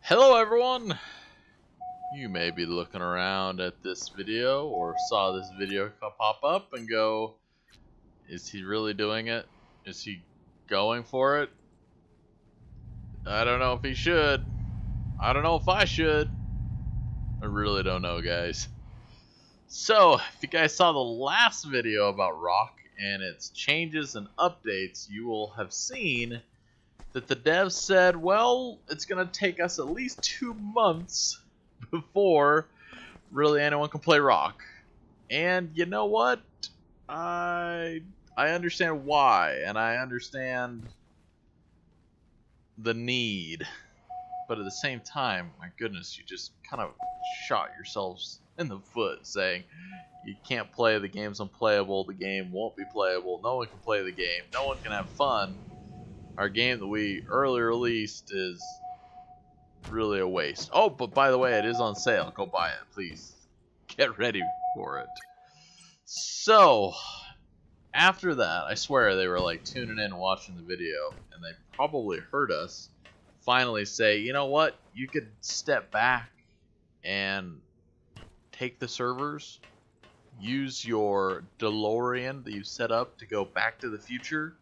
Hello everyone! You may be looking around at this video or saw this video pop up and go, is he really doing it? Is he going for it? I don't know if he should. I don't know if I should. I really don't know, guys. So, if you guys saw the last video about Rokh and its changes and updates, you will have seen that the devs said, well, it's going to take us at least 2 months before really anyone can play Rokh. And you know what? I understand why, and I understand the need. But at the same time, my goodness, you just kind of shot yourselves in the foot saying you can't play, the game's unplayable, the game won't be playable, no one can play the game, no one can have fun. Our game that we early released is really a waste. Oh, but by the way, it is on sale. Go buy it, please. Get ready for it. So, after that, I swear they were like tuning in and watching the video, and they probably heard us finally say, you know what? You could step back and take the servers, use your DeLorean that you set up to go back to the future,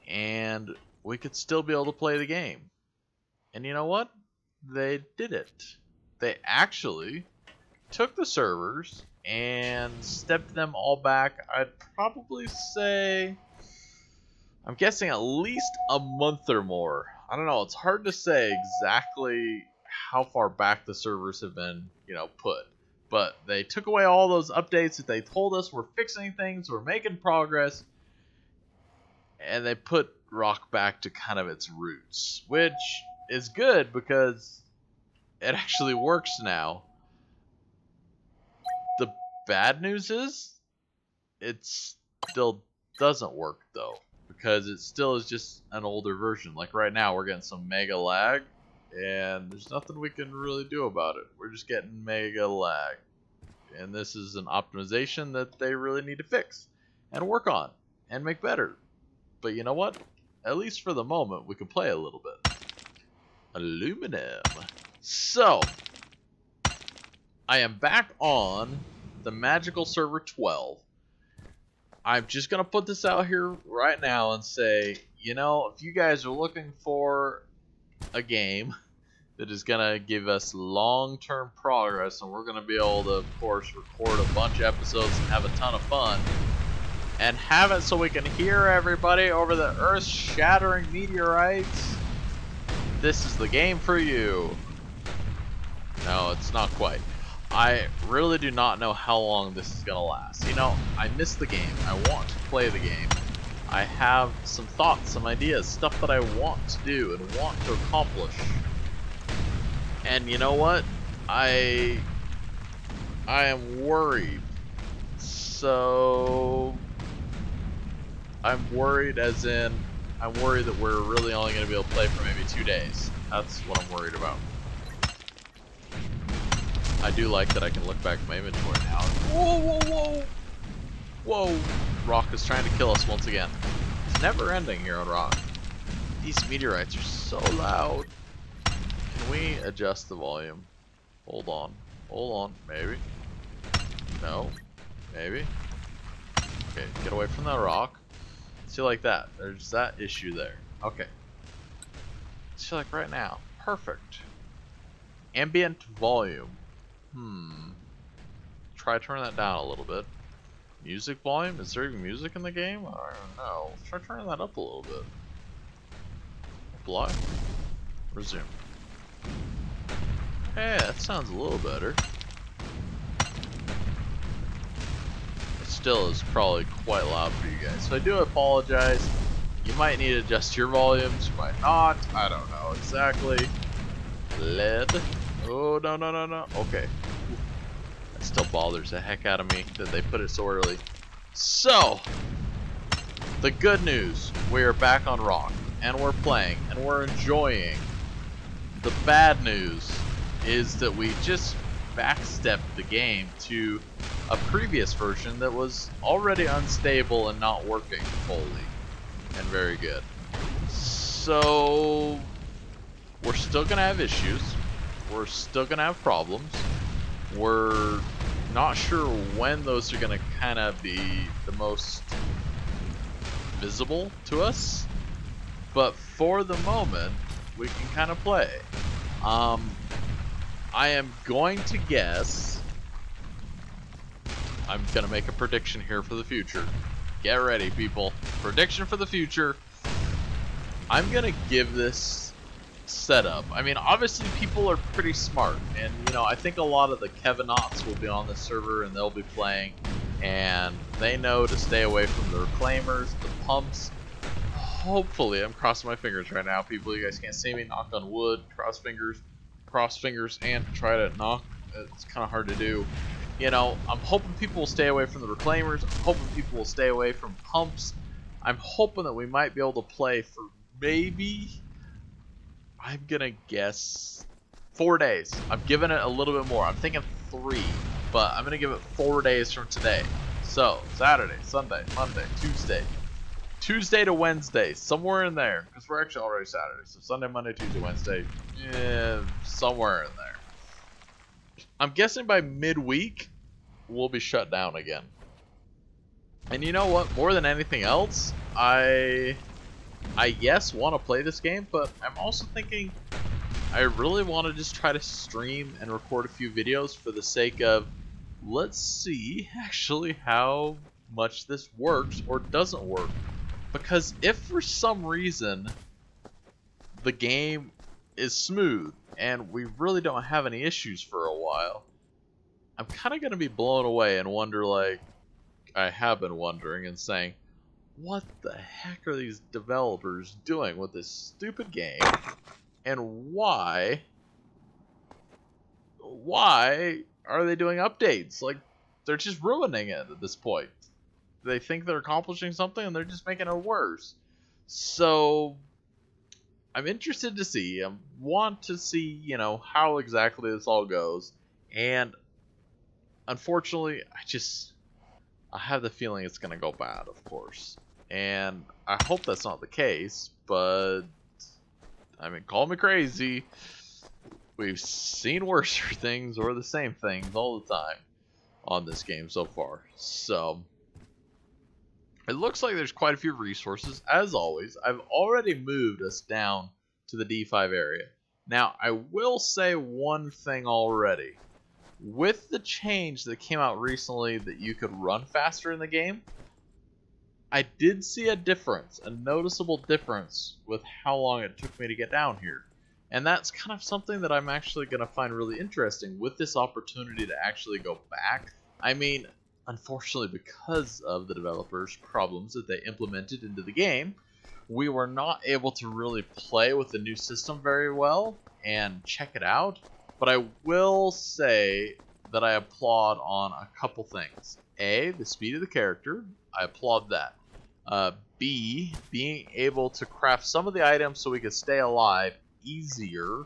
and we could still be able to play the game. And you know what? They did it. They actually took the servers and stepped them all back. I'd probably say, I'm guessing at least a month or more. I don't know, it's hard to say exactly how far back the servers have been, put. But they took away all those updates that they told us we're fixing things, we're making progress. And they put Rokh back to kind of its roots, which is good because it actually works now. The bad news is it still doesn't work though, because it still is just an older version. Like right now we're getting some mega lag and there's nothing we can really do about it. We're just getting mega lag. And this is an optimization that they really need to fix and work on and make better. But you know what? At least for the moment, we can play a little bit. Aluminum. So, I am back on the magical server 12. I'm just going to put this out here right now and say, if you guys are looking for a game that is going to give us long-term progress, and we're going to be able to, of course, record a bunch of episodes and have a ton of fun, and have it so we can hear everybody over the earth-shattering meteorites, this is the game for you. No, it's not quite. I really do not know how long this is going to last. I miss the game. I want to play the game. I have some thoughts, some ideas, stuff that I want to do and want to accomplish. And you know what? I am worried. So I'm worried as in, I'm worried that we're really only going to be able to play for maybe 2 days. That's what I'm worried about. I do like that I can look back at my inventory now. Whoa, whoa, whoa! Whoa! Rokh is trying to kill us once again. It's never ending here on Rokh. These meteorites are so loud. Can we adjust the volume? Hold on. Hold on. Maybe. No. Maybe. Okay, get away from that rock. See, like that. There's that issue there. Okay. See, like right now. Perfect. Ambient volume. Try turning that down a little bit. Music volume? Is there even music in the game? I don't know. Let's try turning that up a little bit. Apply. Resume. Hey, that sounds a little better. Still is probably quite loud for you guys, so I do apologize. You might need to adjust your volumes, you might not. I don't know exactly. Lead. Oh, no, no, no, no. Okay. That still bothers the heck out of me that they put it so early. So, the good news, we are back on Rokh, and we're playing, and we're enjoying. The bad news is that we just backstepped the game to a previous version that was already unstable and not working fully and very good. So we're still gonna have issues. We're still gonna have problems. We're not sure when those are gonna kind of be the most visible to us, but for the moment, we can kind of play. I am going to guess. I'm gonna make a prediction here for the future. Get ready, people. Prediction for the future. I'm gonna give this setup. I mean, obviously people are pretty smart, and you know, I think a lot of the Kevinauts will be on the server and they'll be playing, and they know to stay away from the reclaimers, the pumps. Hopefully, I'm crossing my fingers right now, people. You guys can't see me. Knock on wood. Cross fingers, and try to knock. It's kind of hard to do. You know, I'm hoping people will stay away from the reclaimers. I'm hoping people will stay away from pumps. I'm hoping that we might be able to play for maybe, I'm gonna guess, 4 days. I'm giving it a little bit more. I'm thinking 3, but I'm gonna give it 4 days from today. So Saturday, Sunday, Monday, Tuesday to Wednesday, somewhere in there, because we're actually already Saturday. So Sunday, Monday, Tuesday, Wednesday, somewhere in there. I'm guessing by midweek, we'll be shut down again. And you know what? More than anything else, I yes, want to play this game, but I'm also thinking I really want to just try to stream and record a few videos for the sake of, let's see actually how much this works or doesn't work. Because if for some reason the game is smooth and we really don't have any issues for a while, I'm kind of going to be blown away and wonder, like I have been wondering, and saying, what the heck are these developers doing with this stupid game, and why are they doing updates? Like, they're just ruining it at this point. They think they're accomplishing something and they're just making it worse. So I'm interested to see. I want to see, you know, how exactly this all goes. And unfortunately, I have the feeling it's going to go bad, of course. And I hope that's not the case, but I mean, call me crazy. We've seen worse things or the same things all the time on this game so far. So it looks like there's quite a few resources. As always, I've already moved us down to the D5 area. Now, I will say one thing already. With the change that came out recently that you could run faster in the game, I did see a difference, a noticeable difference with how long it took me to get down here. And that's kind of something that I'm actually going to find really interesting with this opportunity to actually go back. I mean, unfortunately, because of the developers' problems that they implemented into the game, we were not able to really play with the new system very well and check it out. But I will say that I applaud on a couple things. A, the speed of the character. I applaud that. B, being able to craft some of the items so we could stay alive easier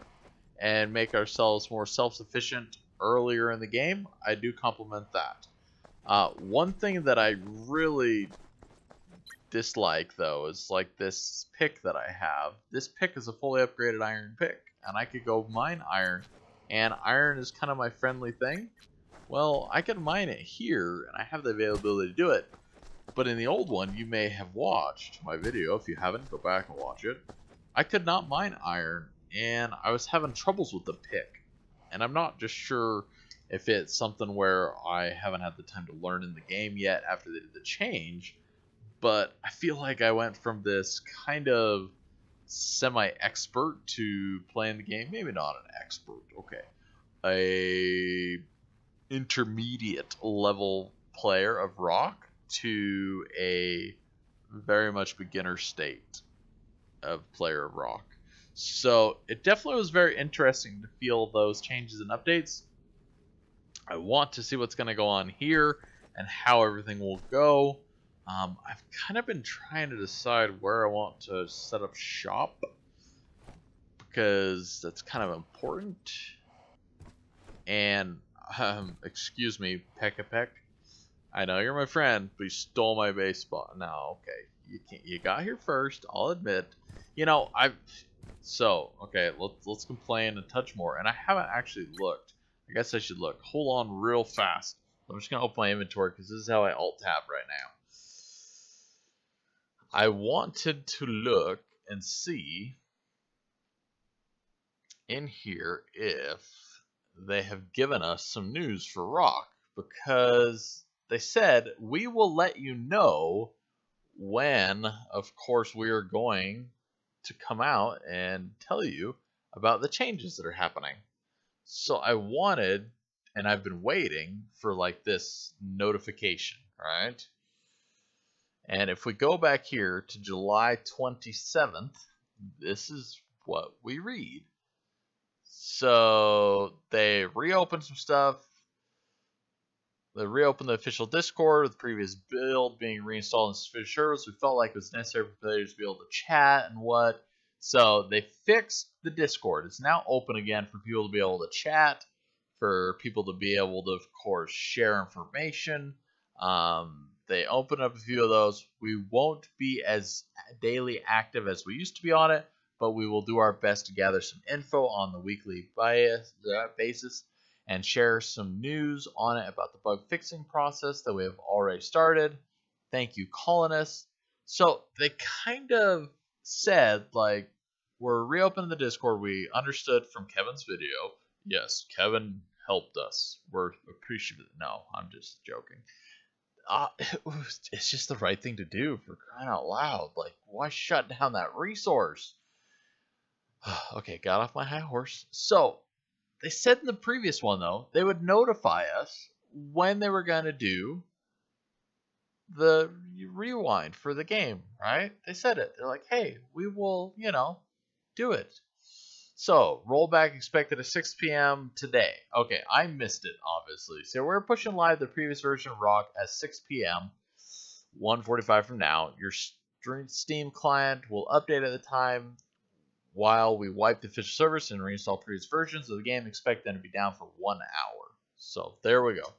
and make ourselves more self-sufficient earlier in the game. I do compliment that. One thing that I really dislike, though, is like this pick that I have. This pick is a fully upgraded iron pick, and I could go mine iron, and iron is kind of my friendly thing. Well, I can mine it here, and I have the availability to do it. But in the old one, you may have watched my video. If you haven't, go back and watch it. I could not mine iron, and I was having troubles with the pick. And I'm not just sure if it's something where I haven't had the time to learn in the game yet after they did the change, but I feel like I went from this kind of semi-expert to playing the game. Maybe not an expert, okay. A intermediate level player of Rokh to a very much beginner state of player of Rokh. So it definitely was very interesting to feel those changes and updates. I want to see what's going to go on here and how everything will go. I've kind of been trying to decide where I want to set up shop, because that's kind of important. And excuse me, Peck. I know you're my friend, but you stole my base spot. No, okay, you got here first. I'll admit. You know, So, okay, let's complain a touch more. And I haven't actually looked. I guess I should look. Hold on real fast. I'm just going to open my inventory because this is how I alt-tab right now. I wanted to look and see in here if they have given us some news for Rokh, because they said we will let you know when, of course, we are going to come out and tell you about the changes that are happening. So I wanted, and I've been waiting for like this notification, right? And if we go back here to July 27th, this is what we read. So they reopened some stuff. They reopened the official Discord with the previous build being reinstalled in sufficient service. We felt like it was necessary for players to be able to chat and what. So they fixed the Discord. It's now open again for people to be able to chat, for people to be able to, of course, share information. They opened up a few of those. We won't be as daily active as we used to be on it, but we will do our best to gather some info on the weekly basis and share some news on it about the bug fixing process that we have already started. Thank you, colonists. So they kind of said, like, we're reopening the Discord. We understood from Kevin's video. Yes, Kevin helped us. We're appreciative. No, I'm just joking. It's just the right thing to do, for crying out loud. Like, why shut down that resource? Okay, got off my high horse. So, they said in the previous one, though, they would notify us when they were going to do the rewind for the game, right? They said it. They're like, hey, we will, do it. So, rollback expected at 6 p.m. today. Okay, I missed it, obviously. So, we're pushing live the previous version of Rokh at 6 p.m., 1:45 from now. Your Steam client will update at the time while we wipe the official service and reinstall previous versions of the game. Expect them to be down for 1 hour. So, there we go.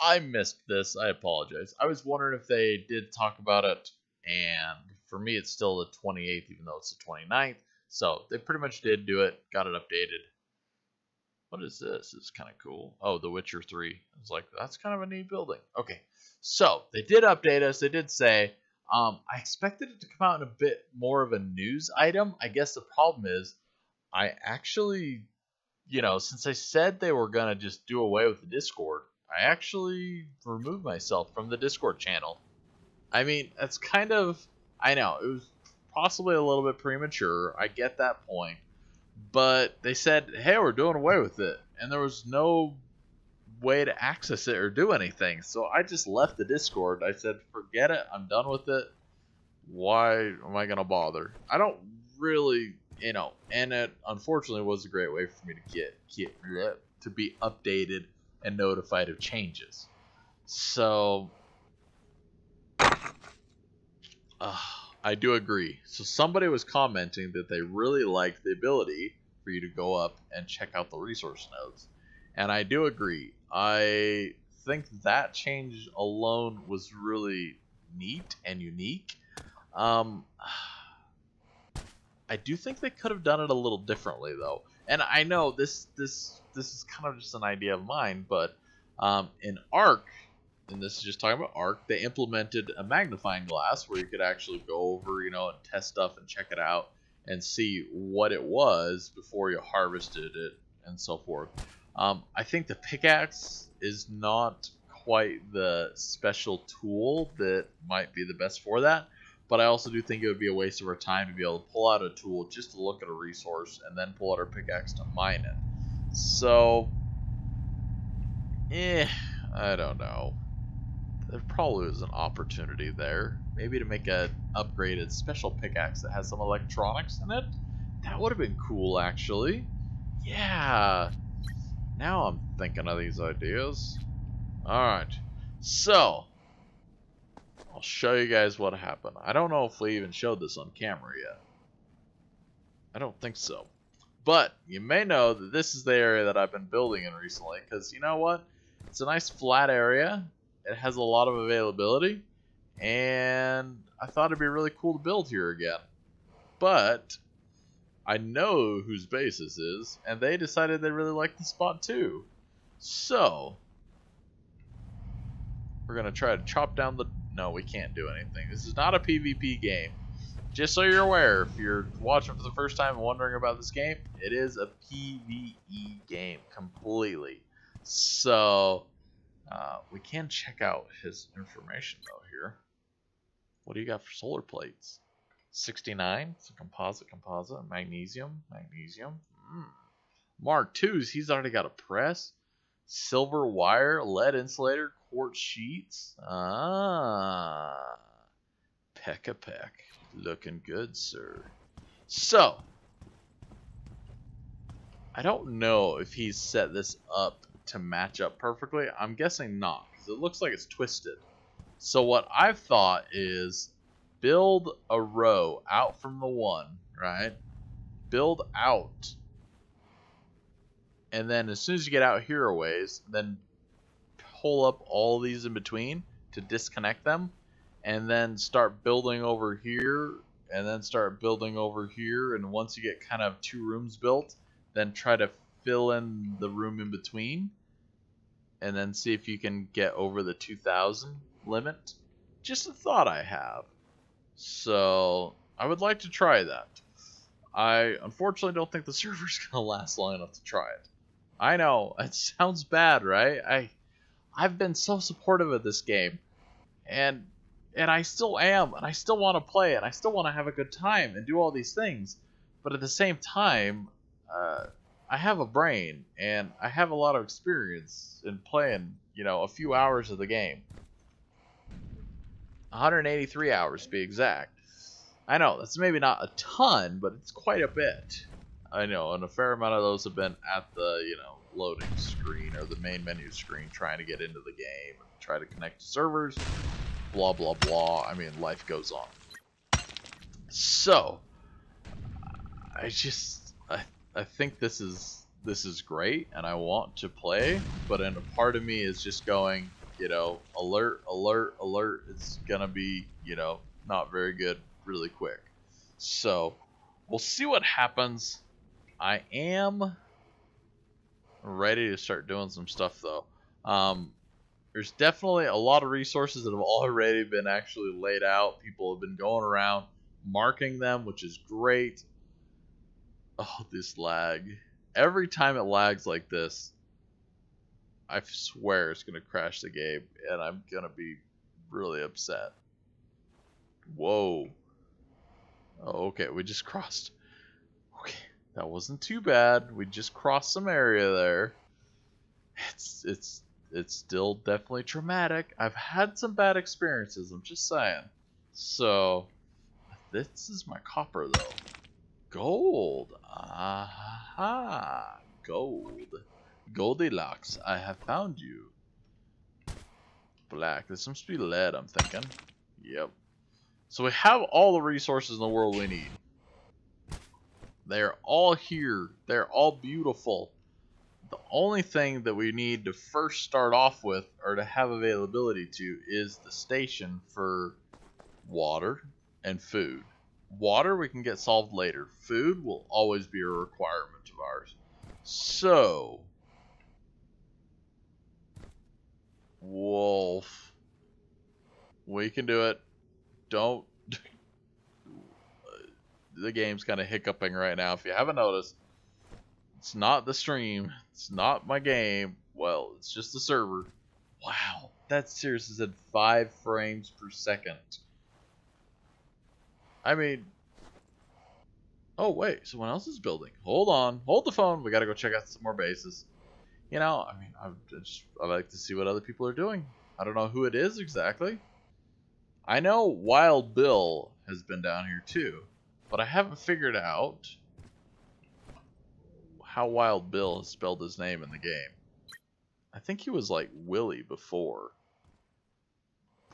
I missed this. I apologize. I was wondering if they did talk about it, and for me, it's still the 28th, even though it's the 29th. So they pretty much did do it, got it updated. What is this? It's kind of cool. Oh, The Witcher 3. I was like, that's kind of a neat building. Okay, so they did update us. They did say, I expected it to come out in a bit more of a news item. I guess the problem is, I actually, since I said they were going to just do away with the Discord, I actually removed myself from the Discord channel. I mean, that's kind of, I know, it was possibly a little bit premature. I get that point. But they said, hey, we're doing away with it. And there was no way to access it or do anything. So I just left the Discord. I said, forget it. I'm done with it. Why am I going to bother? I don't really, and it unfortunately was a great way for me to get to be updated and notified of changes. So I do agree. So somebody was commenting that they really liked the ability for you to go up and check out the resource nodes. And I do agree. I think that change alone was really neat and unique. I do think they could have done it a little differently, though. And I know this is kind of just an idea of mine, but in Ark, and this is just talking about Ark, they implemented a magnifying glass where you could actually go over, and test stuff and check it out and see what it was before you harvested it and so forth. I think the pickaxe is not quite the special tool that might be the best for that, but I also do think it would be a waste of our time to be able to pull out a tool just to look at a resource and then pull out our pickaxe to mine it. So, I don't know. There probably was an opportunity there. Maybe to make a upgraded special pickaxe that has some electronics in it. That would have been cool, actually. Yeah. Now I'm thinking of these ideas. Alright. So, I'll show you guys what happened. I don't know if we even showed this on camera yet. I don't think so. But you may know that this is the area that I've been building in recently. Because you know what? It's a nice flat area. It has a lot of availability, and I thought it'd be really cool to build here again. But I know whose base this is, and they decided they really like the spot too. So, we're going to try to chop down the... No, we can't do anything. This is not a PvP game. Just so you're aware, if you're watching for the first time and wondering about this game, it is a PvE game completely. So, we can check out his information though here. What do you got for solar plates? 69, so composite, magnesium. Mark IIs, he's already got a press. Silver wire, lead insulator, quartz sheets. Peck-a-peck. Looking good, sir. So, I don't know if he's set this up to match up perfectly. I'm guessing not, because it looks like it's twisted. So what I've thought is build a row out from the one, right? Build out. And then as soon as you get out here a ways, then pull up all these in between to disconnect them. And then start building over here, and then start building over here, and once you get kind of 2 rooms built, then try to fill in the room in between, and then see if you can get over the 2,000 limit. Just a thought I have. So, I would like to try that. I unfortunately don't think the server's going to last long enough to try it. I know, it sounds bad, right? I've been so supportive of this game, and I still am, and I still want to play, and I still want to have a good time and do all these things. But at the same time, I have a brain, and I have a lot of experience in playing, you know, a few hours of the game. 183 hours to be exact. I know, that's maybe not a ton, but it's quite a bit. I know, and a fair amount of those have been at the, you know, loading screen or the main menu screen trying to get into the game and try to connect to servers. Blah blah blah. I mean, life goes on. So, I think this is great, and I want to play. But then a part of me is just going, you know, alert, alert, alert. It's gonna be, you know, not very good really quick. So, we'll see what happens. I am ready to start doing some stuff though. There's definitely a lot of resources that have already been actually laid out. People have been going around marking them, which is great. Oh, this lag. Every time it lags like this, I swear it's going to crash the game, and I'm going to be really upset. Whoa. Oh, okay, we just crossed. Okay, that wasn't too bad. We just crossed some area there. It's still definitely traumatic. I've had some bad experiences, I'm just saying. So, this is my copper, though. Gold. Aha. Gold. Goldilocks, I have found you. Black. This must be lead, I'm thinking. Yep. So we have all the resources in the world we need. They're all here. They're all beautiful. The only thing that we need to first start off with, or to have availability to, is the station for water and food. Water we can get solved later. Food will always be a requirement of ours. So, Wolf, we can do it. Don't. The game's kind of hiccuping right now. If you haven't noticed, it's not the stream. It's not my game. Well, it's just the server. Wow, that seriously said 5 frames per second. I mean, oh wait, someone else is building. Hold on, hold the phone. We gotta go check out some more bases. You know, I mean, I like to see what other people are doing. I don't know who it is exactly. I know Wild Bill has been down here too, but I haven't figured out how Wild Bill has spelled his name in the game. I think he was like Willie before.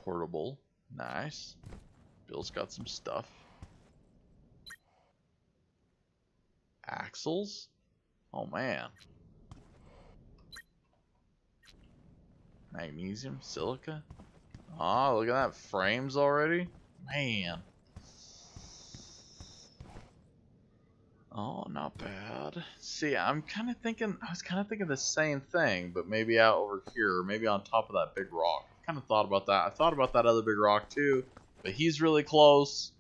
Portable, nice. Bill's got some stuff. Axles? Oh man. Magnesium, silica. Oh, look at that. Frames already? Man. Oh, not bad. See, I was kind of thinking the same thing, but maybe out over here, or maybe on top of that big rock. I kind of thought about that. I thought about that other big rock too, but he's really close.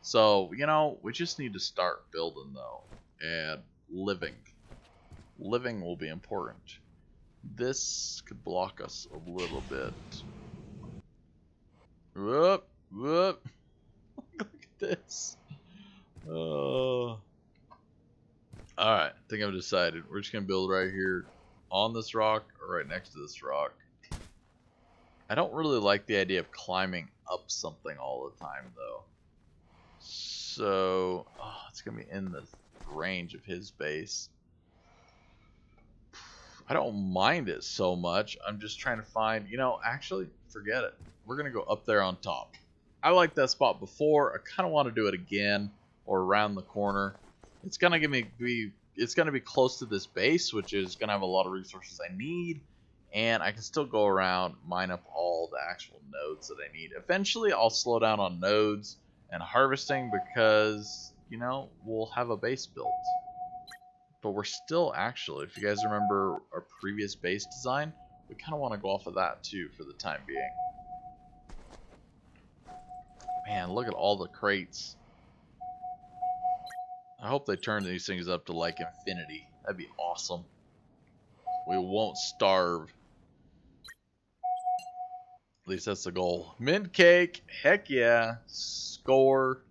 So, you know, we just need to start building though, and living. Living will be important. This could block us a little bit. Whoop, whoop. Look at this. Oh. Alright, I think I've decided. We're just going to build right here on this rock or right next to this rock. I don't really like the idea of climbing up something all the time, though. So, it's going to be in the range of his base. I don't mind it so much. I'm just trying to find, you know, actually, forget it. We're going to go up there on top. I liked that spot before. I kind of want to do it again or around the corner. It's gonna it's gonna be close to this base, which is gonna have a lot of resources I need, and I can still go around, mine up all the actual nodes that I need. Eventually, I'll slow down on nodes and harvesting because, you know, we'll have a base built. But we're still actually, if you guys remember our previous base design, we kind of want to go off of that too for the time being. Man, look at all the crates. I hope they turn these things up to like infinity. That'd be awesome. We won't starve. At least that's the goal. Mint cake. Heck yeah. Score.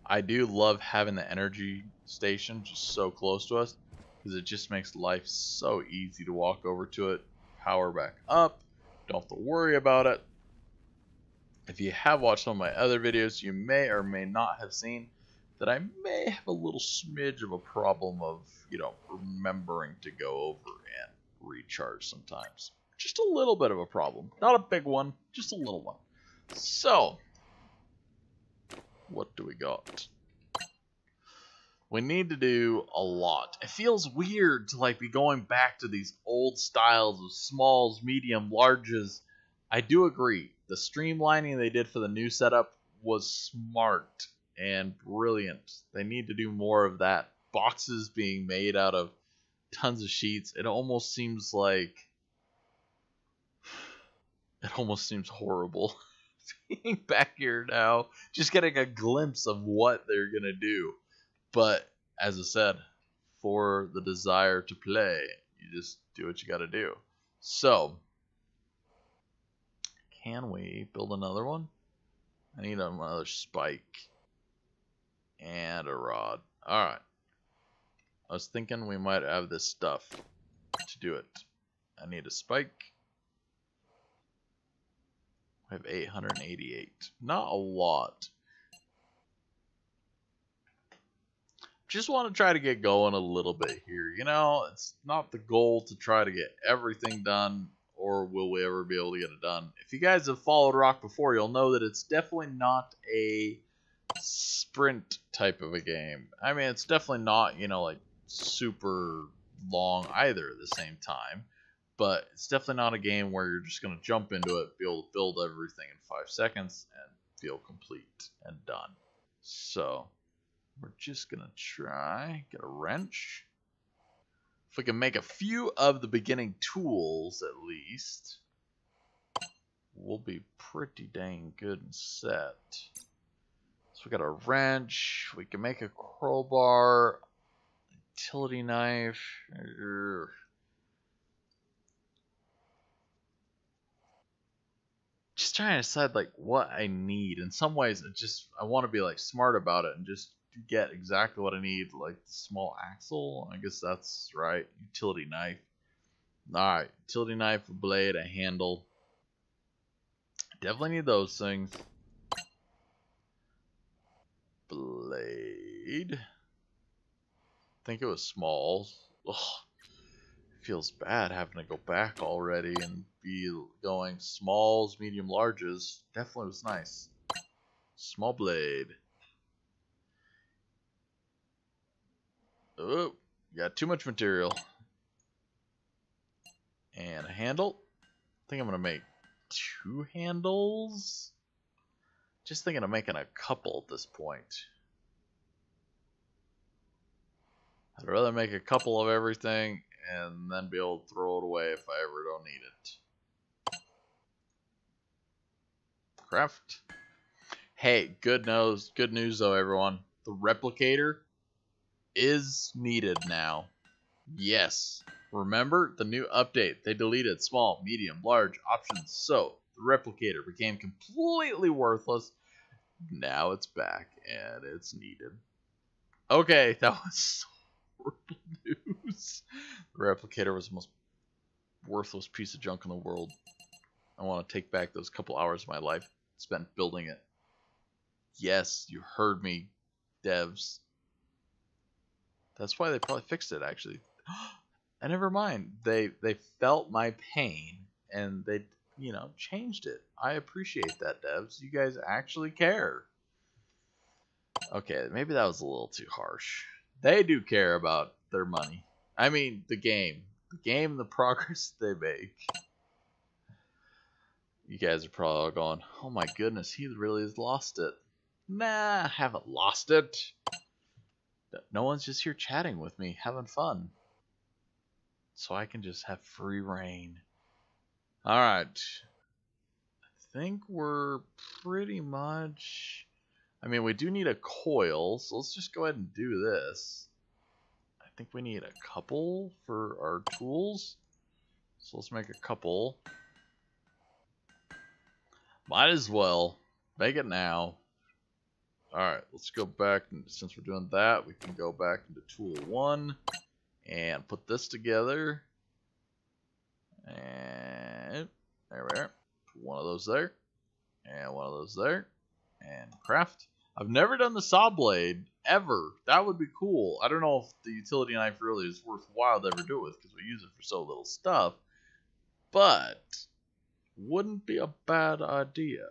I do love having the energy station just so close to us, because it just makes life so easy to walk over to it, power back up, don't have to worry about it. If you have watched some of my other videos, you may or may not have seen that I may have a little smidge of a problem of, you know, remembering to go over and recharge sometimes. Just a little bit of a problem. Not a big one, just a little one. So, what do we got? We need to do a lot. It feels weird to like be going back to these old styles of smalls, medium, larges. I do agree. The streamlining they did for the new setup was smart and brilliant. They need to do more of that. Boxes being made out of tons of sheets. It almost seems like... It almost seems horrible. Being back here now, just getting a glimpse of what they're going to do. But, as I said, for the desire to play, you just do what you got to do. So... can we build another one? I need another spike. And a rod. Alright. I was thinking we might have this stuff to do it. I need a spike. I have 888. Not a lot. Just want to try to get going a little bit here. You know, it's not the goal to try to get everything done, or will we ever be able to get it done. If you guys have followed Rokh before, you'll know that it's definitely not a sprint type of a game. I mean, it's definitely not, you know, like super long either at the same time. But it's definitely not a game where you're just going to jump into it, be able to build everything in 5 seconds, and feel complete and done. So, we're just going to try, get a wrench. If we can make a few of the beginning tools, at least, we'll be pretty dang good and set. So we got a wrench, we can make a crowbar, utility knife. Just trying to decide like what I need. In some ways, I want to be like smart about it and just get exactly what I need, like the small axle. I guess that's right. Utility knife. Alright, utility knife, a blade, a handle. Definitely need those things. Blade. I think it was small. Ugh. Feels bad having to go back already and be going smalls, medium, larges. Definitely was nice. Small blade. Oh, got too much material. And a handle. I think I'm going to make 2 handles. Just thinking of making a couple at this point. I'd rather make a couple of everything and then be able to throw it away if I ever don't need it. Craft. Hey, good news though, everyone. The replicator is needed now. Yes. Remember the new update? They deleted small, medium, large options, so the replicator became completely worthless. Now it's back and it's needed. Okay, that was horrible news. The replicator was the most worthless piece of junk in the world. I want to take back those couple hours of my life spent building it. Yes, you heard me, devs. That's why they probably fixed it, actually. And never mind. They felt my pain and they, changed it. I appreciate that, devs. You guys actually care. Okay, maybe that was a little too harsh. They do care about their money. I mean, the game. The game and the progress they make. You guys are probably all going, oh my goodness, he really has lost it. Nah, I haven't lost it. No one's just here chatting with me, having fun. So I can just have free reign. Alright. I think we're pretty much... I mean, we do need a coil, so let's just go ahead and do this. I think we need a couple for our tools. So let's make a couple. Might as well. Make it now. Alright, let's go back. Since we're doing that, we can go back into tool 1 and put this together. And there we are. Put one of those there. And one of those there. And craft. I've never done the saw blade ever. That would be cool. I don't know if the utility knife really is worthwhile to ever do it with because we use it for so little stuff. But wouldn't be a bad idea.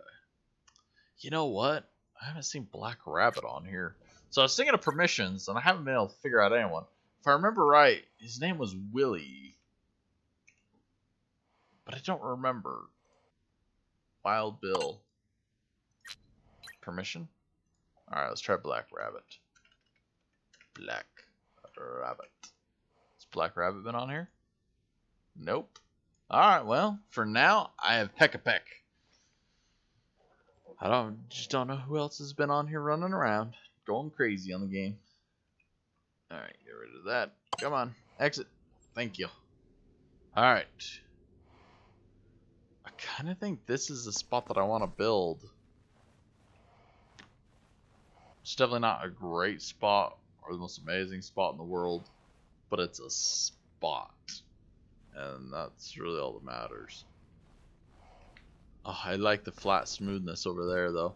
You know what? I haven't seen Black Rabbit on here. So I was thinking of permissions, and I haven't been able to figure out anyone. If I remember right, his name was Willie. But I don't remember. Wild Bill. Permission? Alright, let's try Black Rabbit. Black Rabbit. Has Black Rabbit been on here? Nope. Alright, well, for now, I have Peck-a-Peck. Just don't know who else has been on here running around, going crazy on the game. Alright, get rid of that. Come on, exit. Thank you. Alright. I kind of think this is the spot that I want to build. It's definitely not a great spot or the most amazing spot in the world, but it's a spot. And that's really all that matters. Oh, I like the flat smoothness over there, though.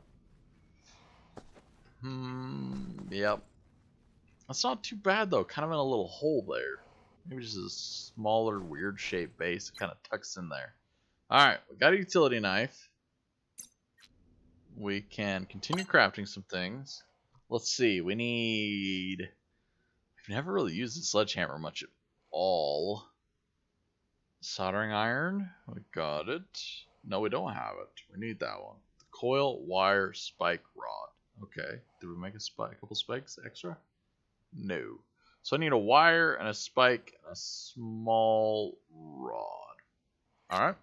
Yep. That's not too bad, though. Kind of in a little hole there. Maybe just a smaller, weird shaped base. It kind of tucks in there. Alright, we got a utility knife. We can continue crafting some things. Let's see, we need... We've never really used the sledgehammer much at all. Soldering iron, we got it. No, we don't have it. We need that one. The coil, wire, spike, rod. Okay, did we make a couple spikes extra? No. So I need a wire and a spike and a small rod. Alright.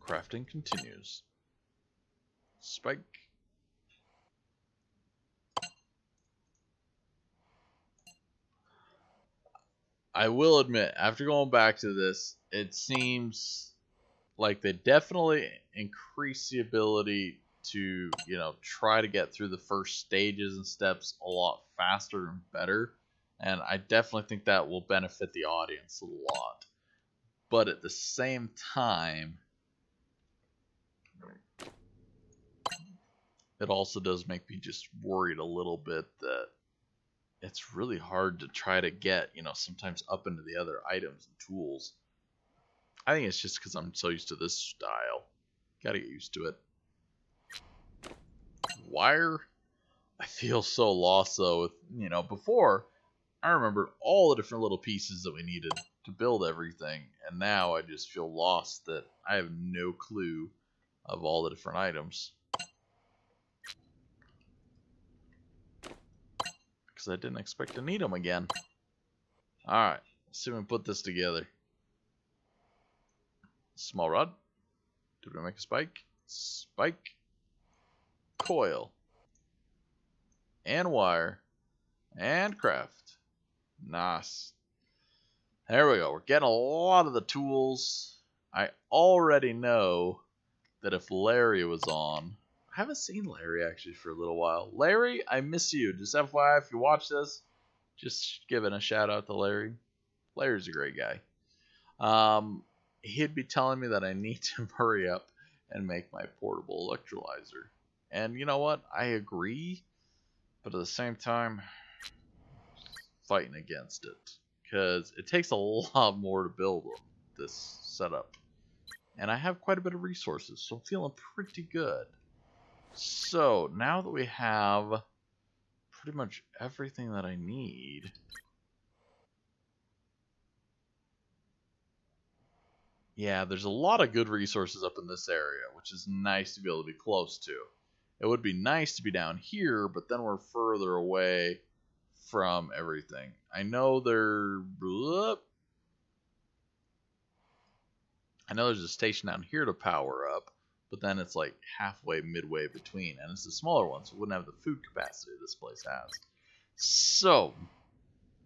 Crafting continues. Spike. I will admit, after going back to this, it seems like they definitely increase the ability to, try to get through the first stages and steps a lot faster and better. And I definitely think that will benefit the audience a lot. But at the same time, it also does make me just worried a little bit that it's really hard to try to get, sometimes up into the other items and tools. I think it's just because I'm so used to this style. Gotta get used to it. Wire? I feel so lost, though. With, before, I remembered all the different little pieces that we needed to build everything. And now I just feel lost that I have no clue of all the different items. Because because I didn't expect to need them again. Alright, let's see if we can put this together. Small rod. Did we make a spike? Spike. Coil. And wire. And craft. Nice. There we go. We're getting a lot of the tools. I already know that if Larry was on... I haven't seen Larry actually for a little while. Larry, I miss you. Just FYI, if you watch this, just giving a shout out to Larry. Larry's a great guy. He'd be telling me that I need to hurry up and make my portable electrolyzer. And you know what? I agree. But at the same time, fighting against it. Because it takes a lot more to build this setup. And I have quite a bit of resources, so I'm feeling pretty good. So, now that we have pretty much everything that I need... Yeah, there's a lot of good resources up in this area, which is nice to be able to be close to. It would be nice to be down here, but then we're further away from everything. I know there's a station down here to power up, but then it's like halfway, midway between, and it's a smaller one, so it wouldn't have the food capacity this place has. So,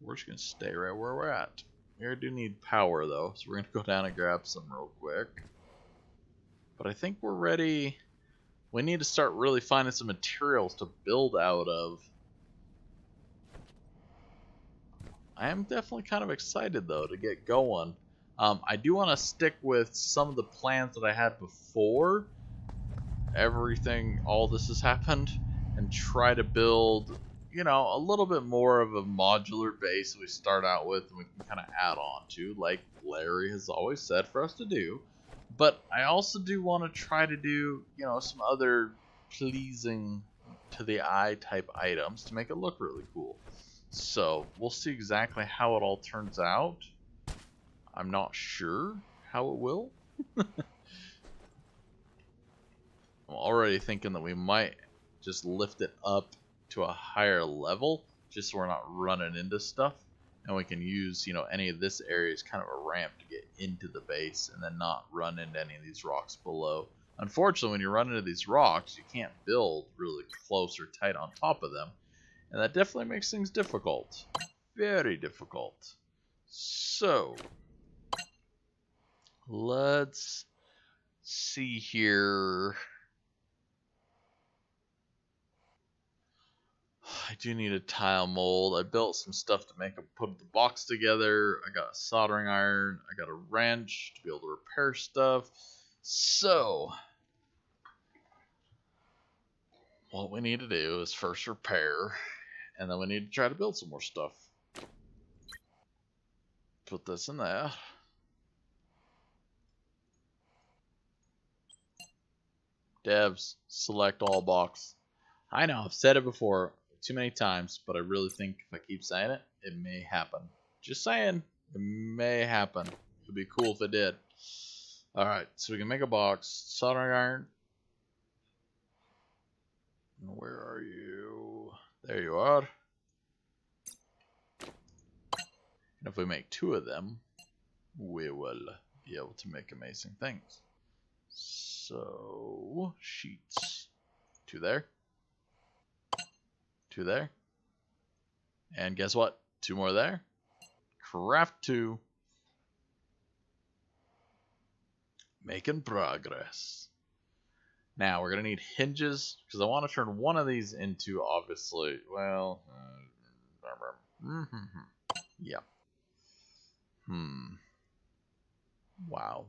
we're just going to stay right where we're at. We do need power, though, so we're going to go down and grab some real quick. But I think we're ready. We need to start really finding some materials to build out of. I am definitely kind of excited, though, to get going. I do want to stick with some of the plans that I had before all this has happened, and try to build, you know, a little bit more of a modular base we start out with and we can kind of add on to, like Larry has always said for us to do. But I also do want to try to do, you know, some other pleasing to the eye type items to make it look really cool. So we'll see exactly how it all turns out. I'm not sure how it will. I'm already thinking that we might just lift it up to a higher level, just so we're not running into stuff, and we can use, you know, any of this area as kind of a ramp to get into the base and then not run into any of these rocks below. Unfortunately, when you run into these rocks, you can't build really close or tight on top of them, and that definitely makes things difficult. Very difficult. So, let's see here. I do need a tile mold. I built some stuff to put the box together. I got a soldering iron. I got a wrench to be able to repair stuff. So, what we need to do is first repair, and then we need to try to build some more stuff. Put this in there. Devs, select all box. I know, I've said it before too many times, but I really think if I keep saying it, it may happen. Just saying, it may happen. It'd be cool if it did. Alright, so we can make a box. Soldering iron. Where are you? There you are. And if we make 2 of them, we will be able to make amazing things. So, sheets. 2 there. 2 there. And guess what? 2 more there. Craft 2. Making progress. Now, we're going to need hinges, because I want to turn one of these into, obviously, well, yeah. Wow.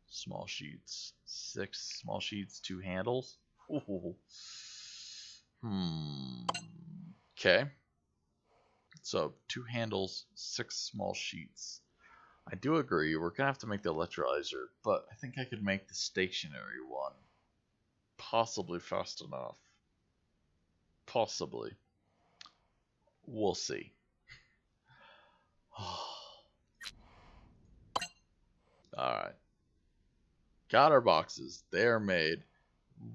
Small sheets. 6 small sheets, 2 handles. Ooh. Okay. So 2 handles, 6 small sheets. I do agree, we're gonna have to make the electrolyzer, but I think I could make the stationary one. Possibly fast enough. Possibly. We'll see. Alright. Got our boxes. They are made.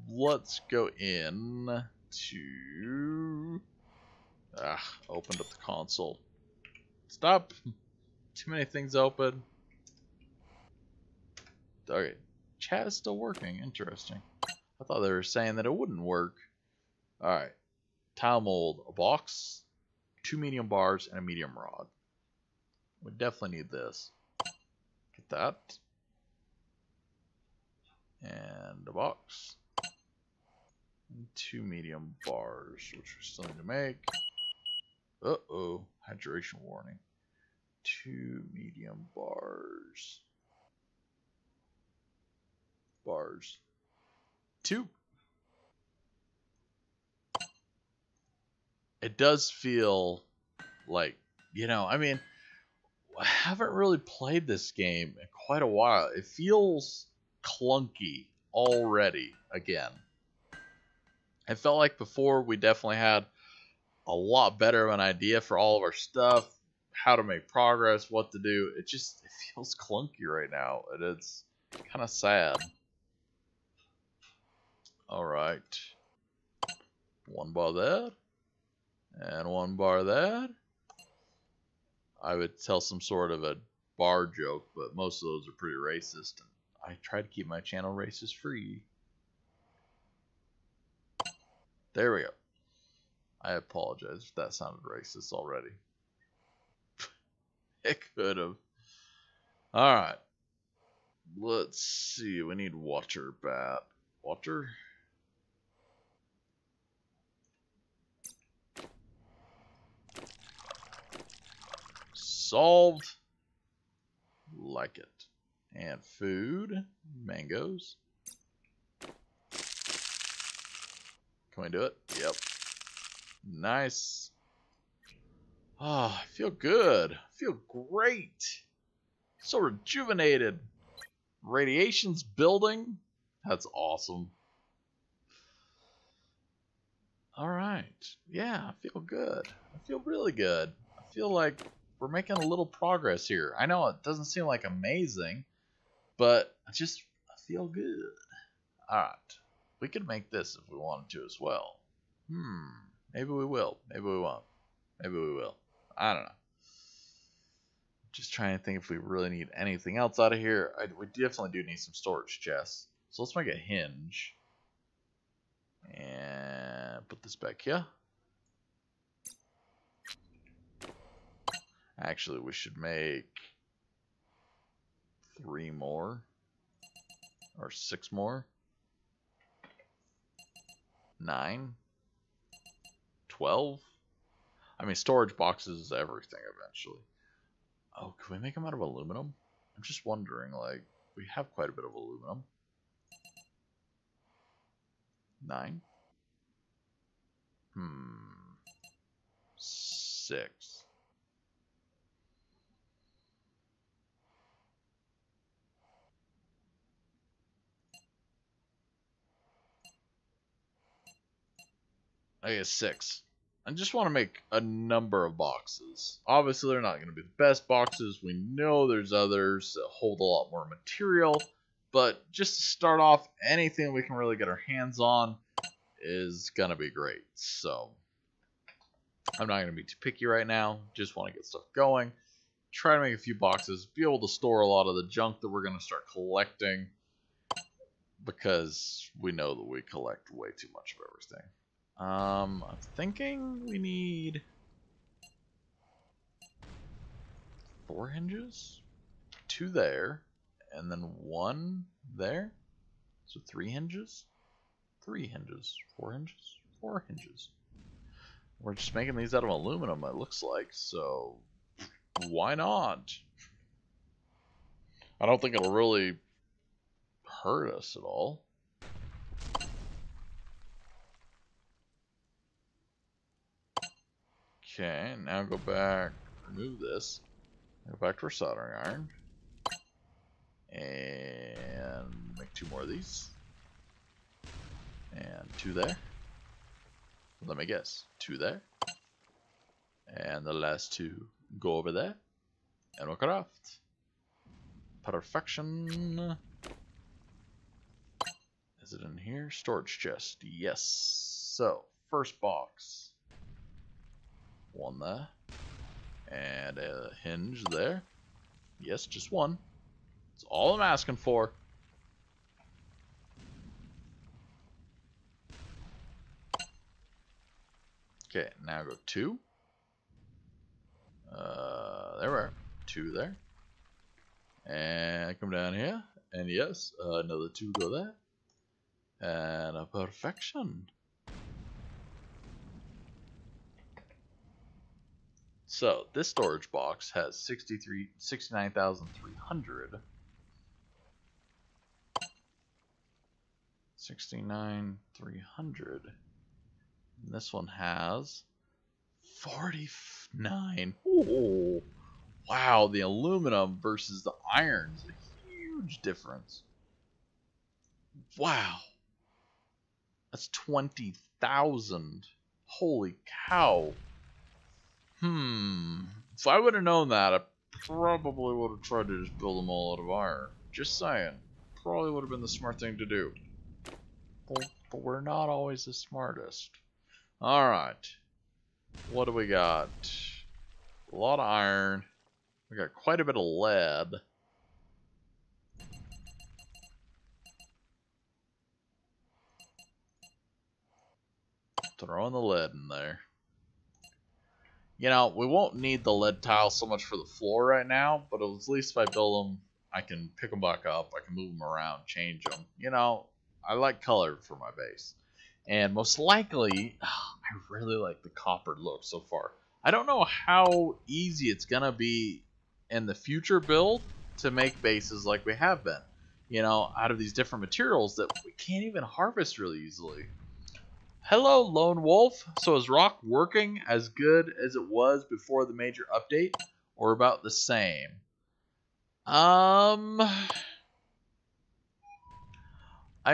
Let's go in to... opened up the console. Stop! Too many things open. Okay, chat is still working. Interesting. I thought they were saying that it wouldn't work. Alright. Tile mold, a box, 2 medium bars, and a medium rod. We definitely need this. Get that. And a box. And 2 medium bars, which we still need to make. Uh-oh. Hydration warning. 2 medium bars. Bars. 2. It does feel like, you know, I mean, I haven't really played this game in quite a while. It feels clunky already again. It felt like before we definitely had a lot better of an idea for all of our stuff, how to make progress, what to do. It feels clunky right now, and it's kind of sad. Alright. 1 bar there. And 1 bar there. I would tell some sort of a bar joke, but most of those are pretty racist. And I try to keep my channel racist free. There we go. I apologize if that sounded racist already. It could have. Alright. Let's see. We need water bat. Water? Solved. Like it. And food. Mangoes. Can we do it? Yep. Nice. Ah, I feel good. I feel great. So rejuvenated. Radiation's building. That's awesome. Alright. Yeah, I feel good. I feel really good. I feel like we're making a little progress here. I know it doesn't seem like amazing, but I feel good. Alright. We could make this if we wanted to as well. Maybe we will. Maybe we won't. Maybe we will. I don't know. Just trying to think if we really need anything else out of here. We definitely do need some storage chests. So let's make a hinge. And put this back here. Actually, we should make 3 more. Or 6 more. 9. 12. I mean, storage boxes is everything eventually. Oh, can we make them out of aluminum? I'm just wondering, like, we have quite a bit of aluminum. 9. 6. I guess 6. I just want to make a number of boxes. Obviously, they're not going to be the best boxes. We know there's others that hold a lot more material. But just to start off, anything we can really get our hands on is going to be great. So, I'm not going to be too picky right now. Just want to get stuff going. Try to make a few boxes. Be able to store a lot of the junk that we're going to start collecting. Because we know that we collect way too much of everything. I'm thinking we need 4 hinges, 2 there, and then 1 there. So 3 hinges, 3 hinges, 4 hinges, 4 hinges. We're just making these out of aluminum, it looks like, so why not? I don't think it'll really hurt us at all. Okay, now go back, remove this, go back to our soldering iron, and make 2 more of these, and 2 there, let me guess, 2 there, and the last 2 go over there, and we'll craft. Perfection. Is it in here? Storage chest, yes. So, first box. One there. And a hinge there. Yes, just one. That's all I'm asking for. Okay, now go 2. There we are. 2 there. And come down here. And yes, another 2 go there. And a perfection. So, this storage box has 69,300. 69,300. And this one has 49. Oh, wow, the aluminum versus the iron is a huge difference. Wow. That's 20,000. Holy cow. If I would have known that, I probably would have tried to just build them all out of iron. Just saying. Probably would have been the smart thing to do. But we're not always the smartest. Alright. What do we got? A lot of iron. We got quite a bit of lead. Throwing the lead in there. You know, we won't need the lead tile so much for the floor right now, but at least if I build them, I can pick them back up, I can move them around, change them. You know, I like color for my base. And most likely, I really like the copper look so far. I don't know how easy it's going to be in the future build to make bases like we have been. You know, out of these different materials that we can't even harvest really easily. Hello, Lone Wolf. So is Rokh working as good as it was before the major update, or about the same? I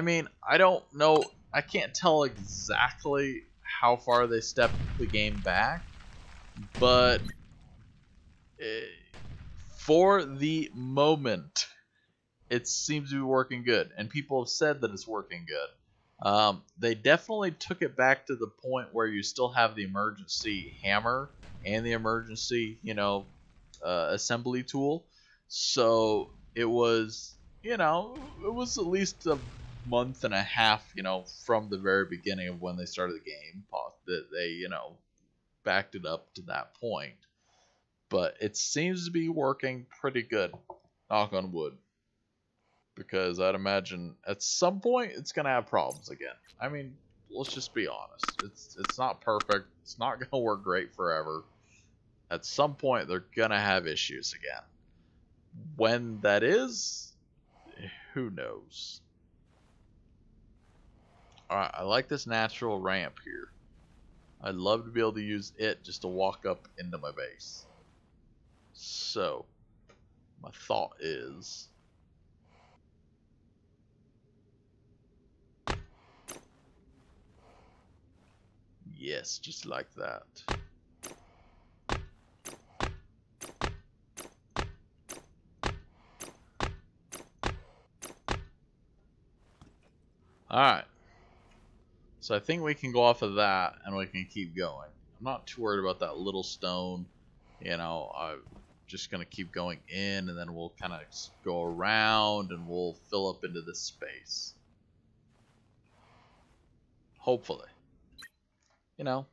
mean, I don't know. I can't tell exactly how far they stepped the game back, but for the moment, it seems to be working good, and people have said that it's working good. They definitely took it back to the point where you still have the emergency hammer and the emergency, you know, assembly tool. So it was, you know, it was at least a month and a half, you know, from the very beginning of when they started the game that they, you know, backed it up to that point. But it seems to be working pretty good, knock on wood. Because I'd imagine at some point it's gonna have problems again. I mean, let's just be honest. It's not perfect. It's not gonna work great forever. At some point they're gonna have issues again. When that is, who knows? Alright, I like this natural ramp here. I'd love to be able to use it just to walk up into my base. So, my thought is, yes, just like that. Alright. So I think we can go off of that and we can keep going. I'm not too worried about that little stone. You know, I'm just going to keep going in and then we'll kind of go around and we'll fill up into this space. Hopefully. You know,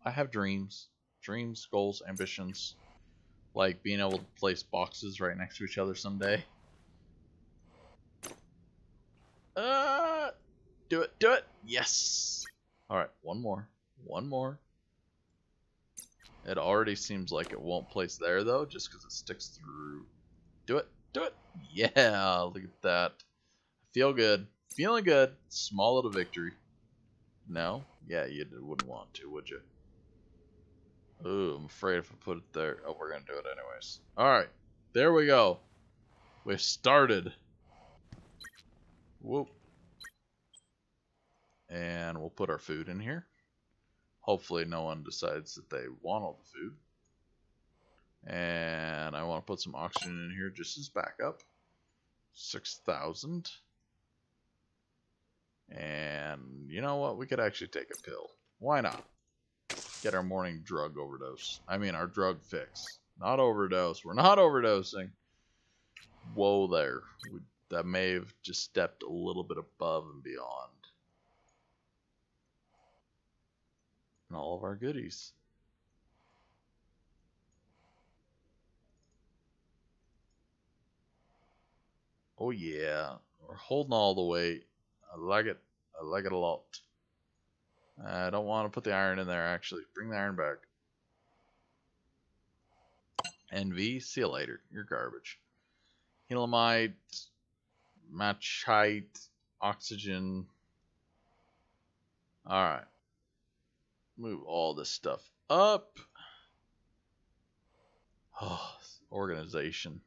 I have dreams. Dreams, goals, ambitions. Like being able to place boxes right next to each other someday. Do it, do it! Yes! Alright, one more. One more. It already seems like it won't place there, though, just because it sticks through. Do it, do it! Yeah, look at that. Feel good. Feeling good. Small little victory. No? Yeah, you wouldn't want to, would you? Ooh, I'm afraid if I put it there... Oh, we're going to do it anyways. Alright, there we go. We've started. Whoop. And we'll put our food in here. Hopefully no one decides that they want all the food. And I want to put some oxygen in here just as backup. 6,000. And you know what? We could actually take a pill. Why not? Get our morning drug overdose. I mean, our drug fix. Not overdose. We're not overdosing. Whoa there. That may have just stepped a little bit above and beyond. And all of our goodies. Oh yeah. We're holding all the weight. I like it. I like it a lot. I don't want to put the iron in there, actually. Bring the iron back. NV, see you later. You're garbage. Helamite, matchite, oxygen. Alright. Move all this stuff up. Oh, organization.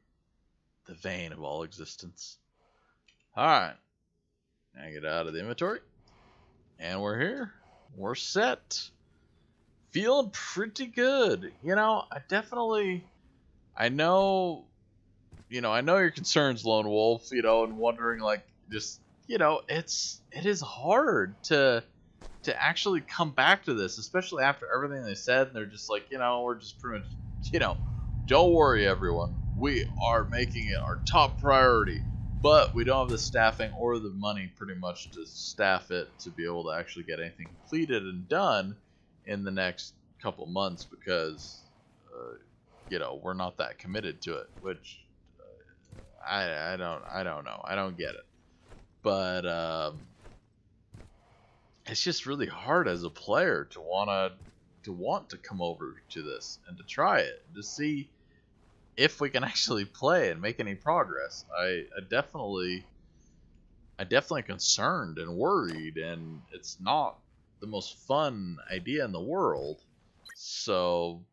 The vein of all existence. Alright. Now get out of the inventory. And we're here. We're set. Feeling pretty good. You know, I know your concerns, Lone Wolf, and wondering, like, just, it is hard to actually come back to this, especially after everything they said, and they're just like, we're just pretty much, don't worry, everyone. We are making it our top priority, but we don't have the staffing or the money pretty much to staff it to be able to actually get anything completed and done in the next couple months because, we're not that committed to it, which I don't know. I don't get it. But it's just really hard as a player to want to come over to this and to try it, to see if we can actually play and make any progress. I definitely concerned and worried, and it's not the most fun idea in the world. So,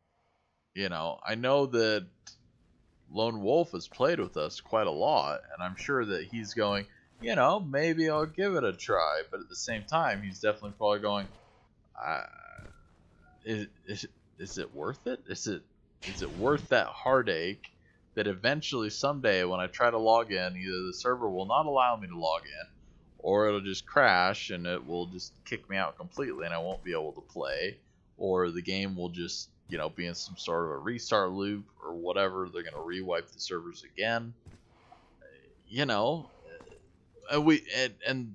I know that Lone Wolf has played with us quite a lot, and I'm sure that he's going, maybe I'll give it a try. But at the same time, he's definitely probably going, is it worth it? Is it worth that heartache that eventually someday when I try to log in, either the server will not allow me to log in, or it'll just crash and it will just kick me out completely and I won't be able to play, or the game will just be in some sort of a restart loop or whatever. They're going to rewipe the servers again. And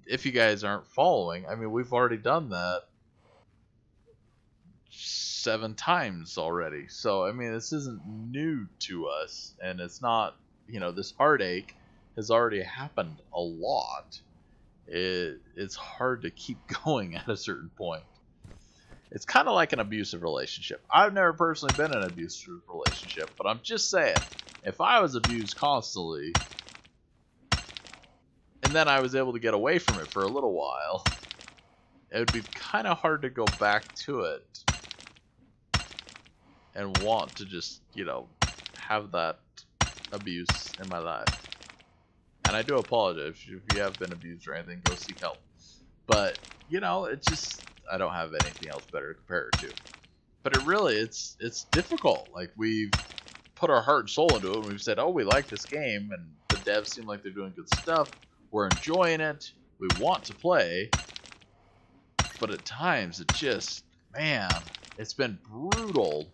if you guys aren't following, I mean, we've already done that 7 times already. So, I mean, this isn't new to us, and it's not, this heartache has already happened a lot. It's hard to keep going at a certain point. It's kind of like an abusive relationship. I've never personally been in an abusive relationship, but I'm just saying, if I was abused constantly, and then I was able to get away from it for a little while, it would be kind of hard to go back to it and want to just, have that abuse in my life. And I do apologize if you have been abused or anything, go seek help. But, it's just, I don't have anything else better to compare it to. But it's difficult. Like, we've put our heart and soul into it, and we've said, oh, we like this game, and the devs seem like they're doing good stuff. We're enjoying it. We want to play. But at times, it just, man, it's been brutal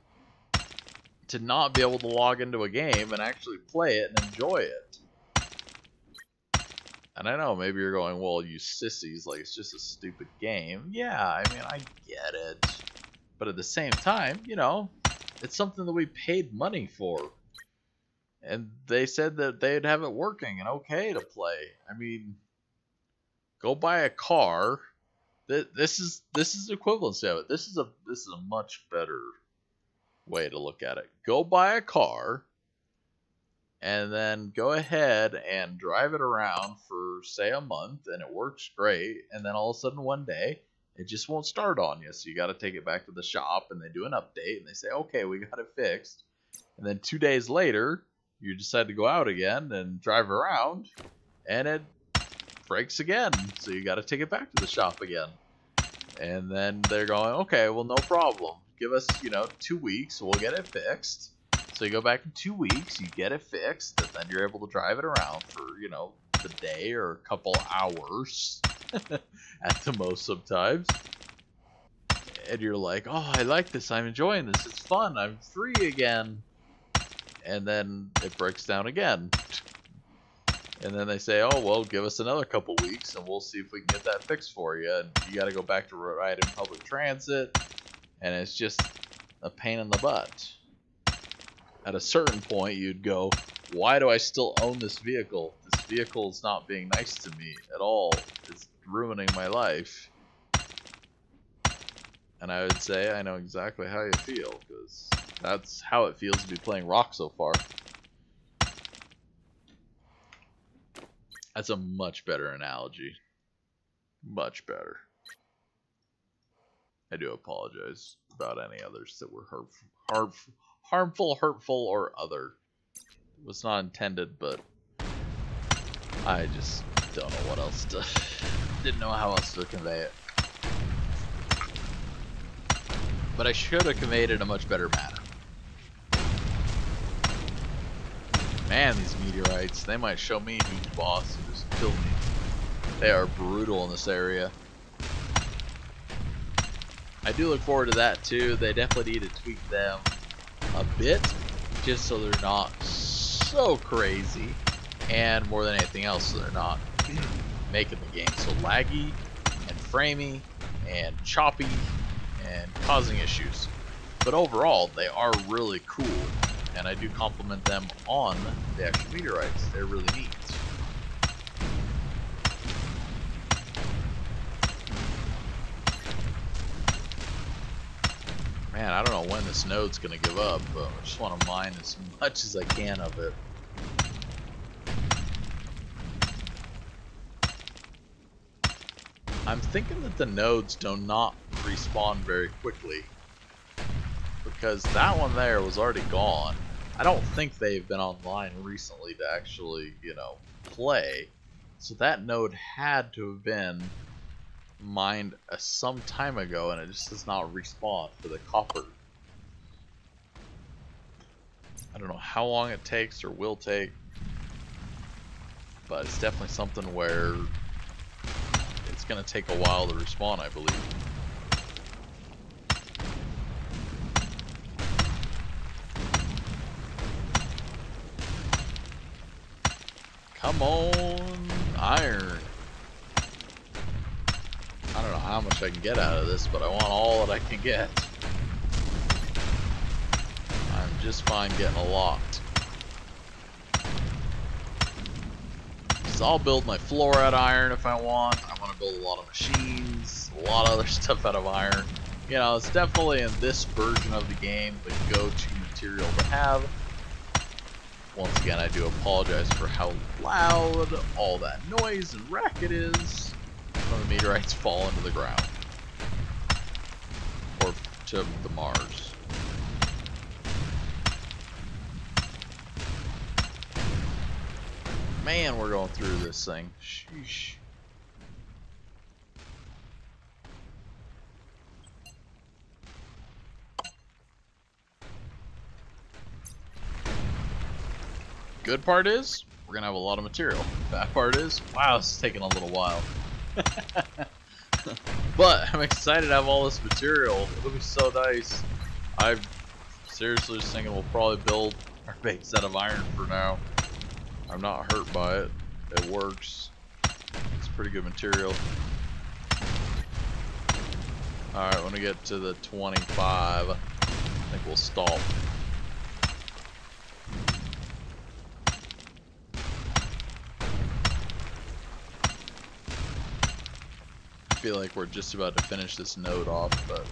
to not be able to log into a game and actually play it and enjoy it. And I know maybe you're going, well, you sissies, like, it's just a stupid game. Yeah, I mean, I get it. But at the same time, it's something that we paid money for. And they said that they'd have it working and okay to play. I mean, go buy a car. This is the equivalency of it. This is a much better way to look at it. Go buy a car, and then go ahead and drive it around for, say, a month, and it works great, and then all of a sudden one day, it just won't start on you, so you got to take it back to the shop, and they do an update, and they say, okay, we got it fixed, and then 2 days later, you decide to go out again and drive around, and it breaks again, so you got to take it back to the shop again. And then they're going, okay, well, no problem. Give us, 2 weeks, we'll get it fixed. So you go back in 2 weeks, you get it fixed, and then you're able to drive it around for, the day or a couple hours at the most sometimes. and you're like, oh, I like this, I'm enjoying this, it's fun, I'm free again. And then it breaks down again. And then they say, oh, well, give us another couple weeks and we'll see if we can get that fixed for you. And you got to go back to riding public transit. And it's just a pain in the butt. At a certain point, you'd go, why do I still own this vehicle? This vehicle is not being nice to me at all. It's ruining my life. And I would say, I know exactly how you feel, because that's how it feels to be playing Rokh so far. That's a much better analogy. Much better. I do apologize about any others that were harmful, hurtful, or other. It was not intended, but I just don't know what else to... didn't know how else to convey it. But I should have conveyed it in a much better manner. Man, these meteorites, they might show me who's boss and just kill me. They are brutal in this area. I do look forward to that too. They definitely need to tweak them a bit, just so they're not so crazy, and more than anything else, so they're not making the game so laggy and framey and choppy and causing issues. But overall, they are really cool, and I do compliment them on the actual meteorites. They're really neat. Man, I don't know when this node's gonna give up, but I just want to mine as much as I can of it. I'm thinking that the nodes do not respawn very quickly, because that one there was already gone. I don't think they've been online recently to actually, you know, play. So that node had to have been mined some time ago, and it just does not respawn for the copper. I don't know how long it takes or will take, but it's definitely something where it's going to take a while to respawn, I believe. Come on, iron. I don't know how much I can get out of this, but I want all that I can get. I'm just fine getting a lot. So I'll build my floor out of iron if I want. I want to build a lot of machines, a lot of other stuff out of iron. You know, it's definitely in this version of the game the go-to material to have. Once again, I do apologize for how loud all that noise and racket is when the meteorites fall into the ground. Or to the Mars. Man, we're going through this thing. Sheesh. Good part is, we're going to have a lot of material. Bad part is, wow, this is taking a little while. But I'm excited to have all this material. It'll be so nice. I'm seriously just thinking we'll probably build our base out of iron for now. I'm not hurt by it. It works. It's pretty good material. Alright, when we get to the 25, I think we'll stop. I feel like we're just about to finish this node off, but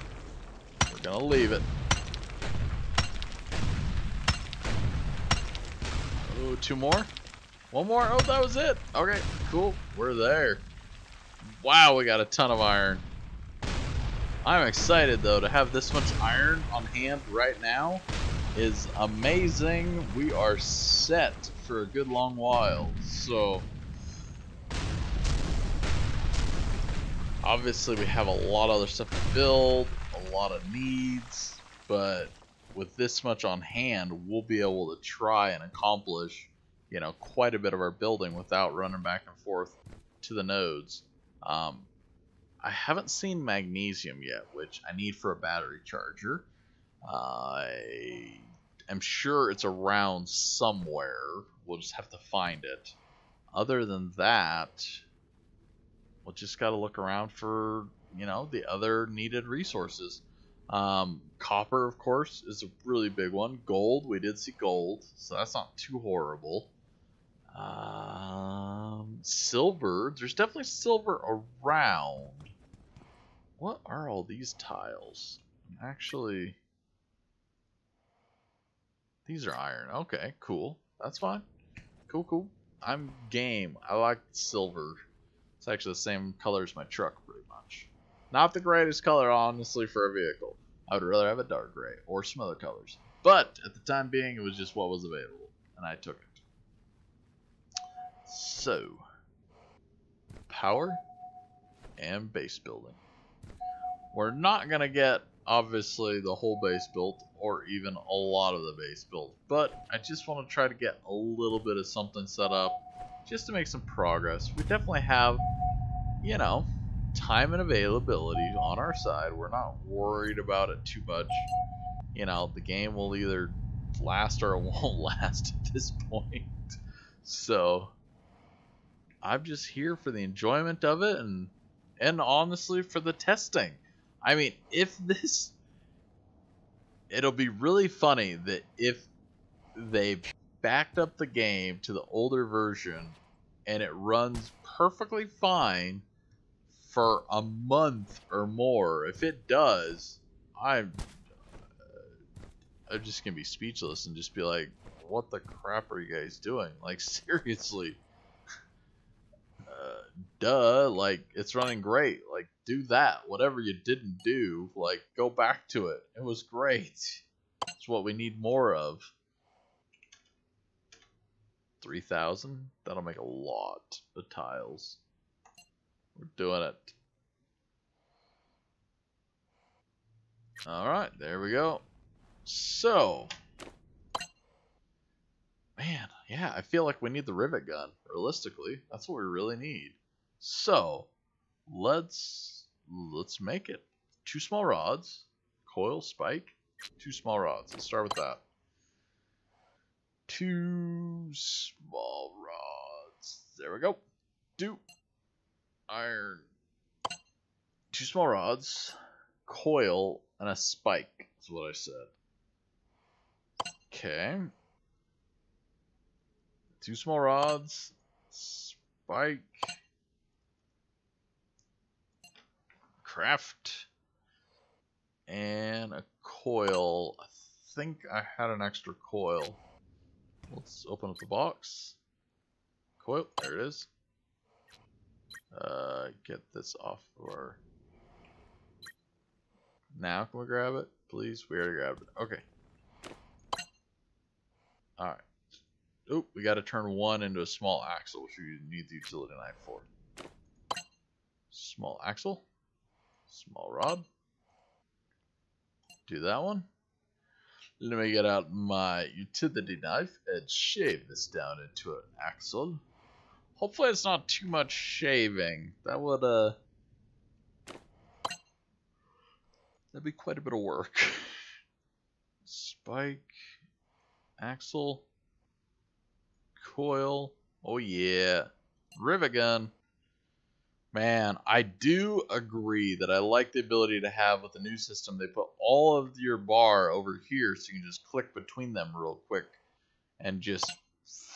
we're gonna leave it. Oh, two more? One more? Oh, that was it. Okay, cool. We're there. Wow, we got a ton of iron. I'm excited, though, to have this much iron on hand right now is amazing. We are set for a good long while. So, obviously, we have a lot of other stuff to build, a lot of needs, but with this much on hand, we'll be able to try and accomplish, you know, quite a bit of our building without running back and forth to the nodes. I haven't seen magnesium yet, which I need for a battery charger. I am sure it's around somewhere. We'll just have to find it. Other than that, we'll just got to look around for, you know, the other needed resources. Copper, of course, is a really big one. Gold, we did see gold, so that's not too horrible. Silver, there's definitely silver around. What are all these tiles? Actually, these are iron. Okay, cool. That's fine. Cool, cool. I'm game. I like silver. It's actually the same color as my truck, pretty much. Not the greatest color, honestly, for a vehicle. I would rather have a dark gray or some other colors. But at the time being, it was just what was available, and I took it. So, power and base building. We're not going to get, obviously, the whole base built or even a lot of the base built. But I just want to try to get a little bit of something set up just to make some progress. We definitely have, you know, time and availability on our side. We're not worried about it too much. You know, the game will either last or it won't last at this point. So, I'm just here for the enjoyment of it and honestly for the testing. I mean, it'll be really funny that if they backed up the game to the older version and it runs perfectly fine for a month or more. If it does, I'm just gonna be speechless and just be like, what the crap are you guys doing? Like, seriously. Duh, like, it's running great. Like, do that. Whatever you didn't do, like, go back to it. It was great. It's what we need more of. 3,000? That'll make a lot of tiles. We're doing it. Alright, there we go. So, man, yeah, I feel like we need the rivet gun. Realistically, that's what we really need. So, let's make it. 2 small rods, coil, spike, 2 small rods. Let's start with that. 2 small rods. There we go. 2 iron. 2 small rods, coil, and a spike. That's what I said. Okay. 2 small rods, spike, craft, and a coil. I think I had an extra coil. Let's open up the box. Coil, there it is. Get this off of our... Now can we grab it? Please, we already grabbed it. Okay. Alright. Oop, we gotta turn 1 into a small axle, which we need the utility knife for. Small axle. Small rod. Do that one. Let me get out my utility knife and shave this down into an axle. Hopefully it's not too much shaving. That would, that'd be quite a bit of work. Spike. Axle. Coil. Oh yeah. Rivet gun. Man, I do agree that I like the ability to have with the new system, they put all of your bar over here so you can just click between them real quick and just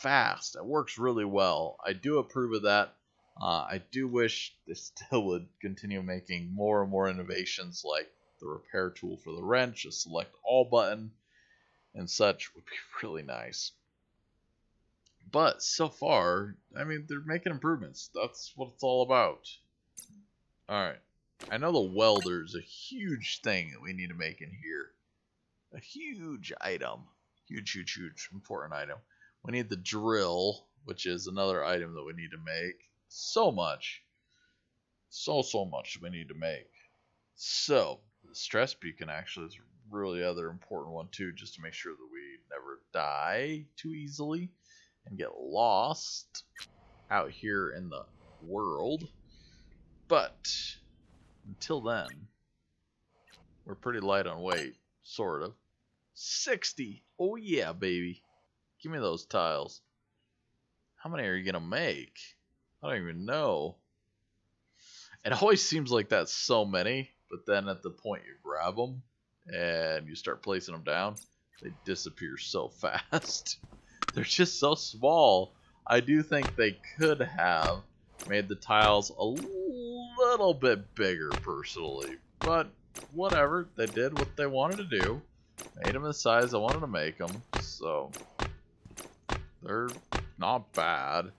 fast. It works really well. I do approve of that. I do wish they still would continue making more and more innovations like the repair tool for the wrench, a select all button, and such would be really nice. But so far, I mean, they're making improvements. That's what it's all about. Alright. I know the welder is a huge thing that we need to make in here. A huge item. Huge, huge, huge important item. We need the drill, which is another item that we need to make. So much. So much we need to make. So, the stress beacon actually is a really other important one too, just to make sure that we never die too easily and get lost out here in the world. But Until then, we're pretty light on weight, sort of. 60! Oh yeah, baby. Give me those tiles. How many are you gonna make? I don't even know. It always seems like that's so many, but then at the point you grab them and you start placing them down, they disappear so fast. They're just so small. I do think they could have made the tiles a little bit bigger, personally. But whatever, they did what they wanted to do. Made them the size I wanted to make them, so they're not bad.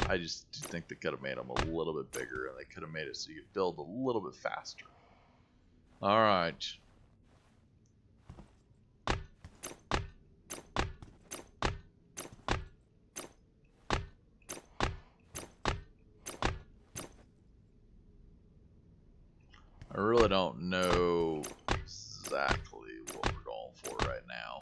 I just do think they could have made them a little bit bigger, and they could have made it so you could build a little bit faster. Alright. I really don't know exactly what we're going for right now.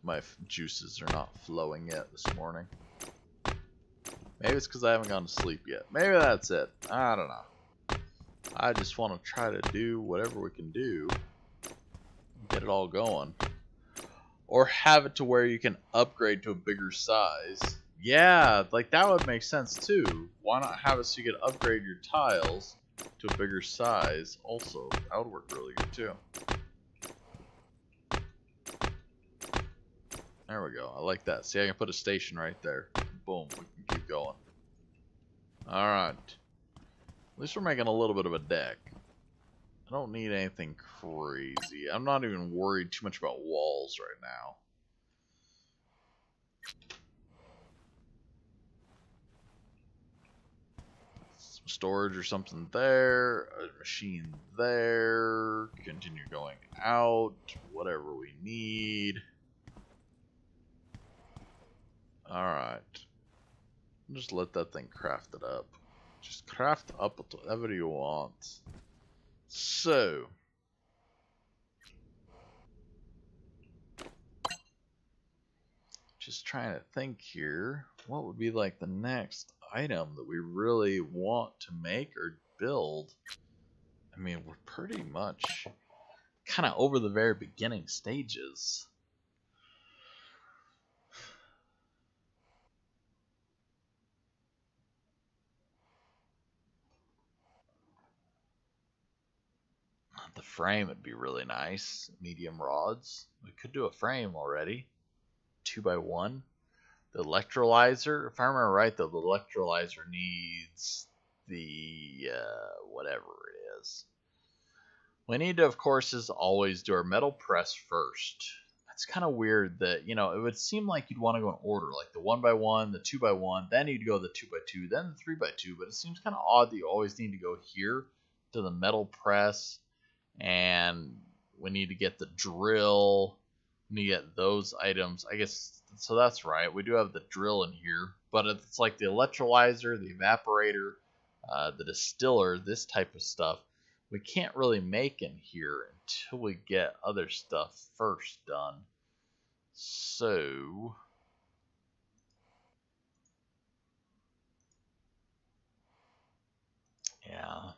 My juices are not flowing yet this morning. Maybe it's because I haven't gone to sleep yet. Maybe that's it. I don't know. I just want to try to do whatever we can do. Get it all going. Or have it to where you can upgrade to a bigger size. Yeah, like that would make sense too. Why not have it so you could upgrade your tiles to a bigger size also? That would work really good too. There we go. I like that. See, I can put a station right there. Boom. We can keep going. Alright. At least we're making a little bit of a deck. I don't need anything crazy. I'm not even worried too much about walls right now. Some storage or something there. A machine there. Continue going out. Whatever we need. Alright. Just let that thing craft it up. Just craft up whatever you want. So. Just trying to think here. What would be like the next item that we really want to make or build? I mean, we're pretty much kind of over the very beginning stages. The frame would be really nice. Medium rods. We could do a frame already. 2x1. The electrolyzer, if I remember right, the electrolyzer needs the whatever it is. We need to, of course, as always, do our metal press first. That's kind of weird that, you know, it would seem like you'd want to go in order, like the 1x1, the 2x1, then you'd go the 2x2, then the 3x2, but it seems kind of odd that you always need to go here to the metal press. And we need to get the drill. We need to get those items. I guess, so that's right. We do have the drill in here. But it's like the electrolyzer, the evaporator, the distiller, this type of stuff. We can't really make in here until we get other stuff first done. So. Yeah.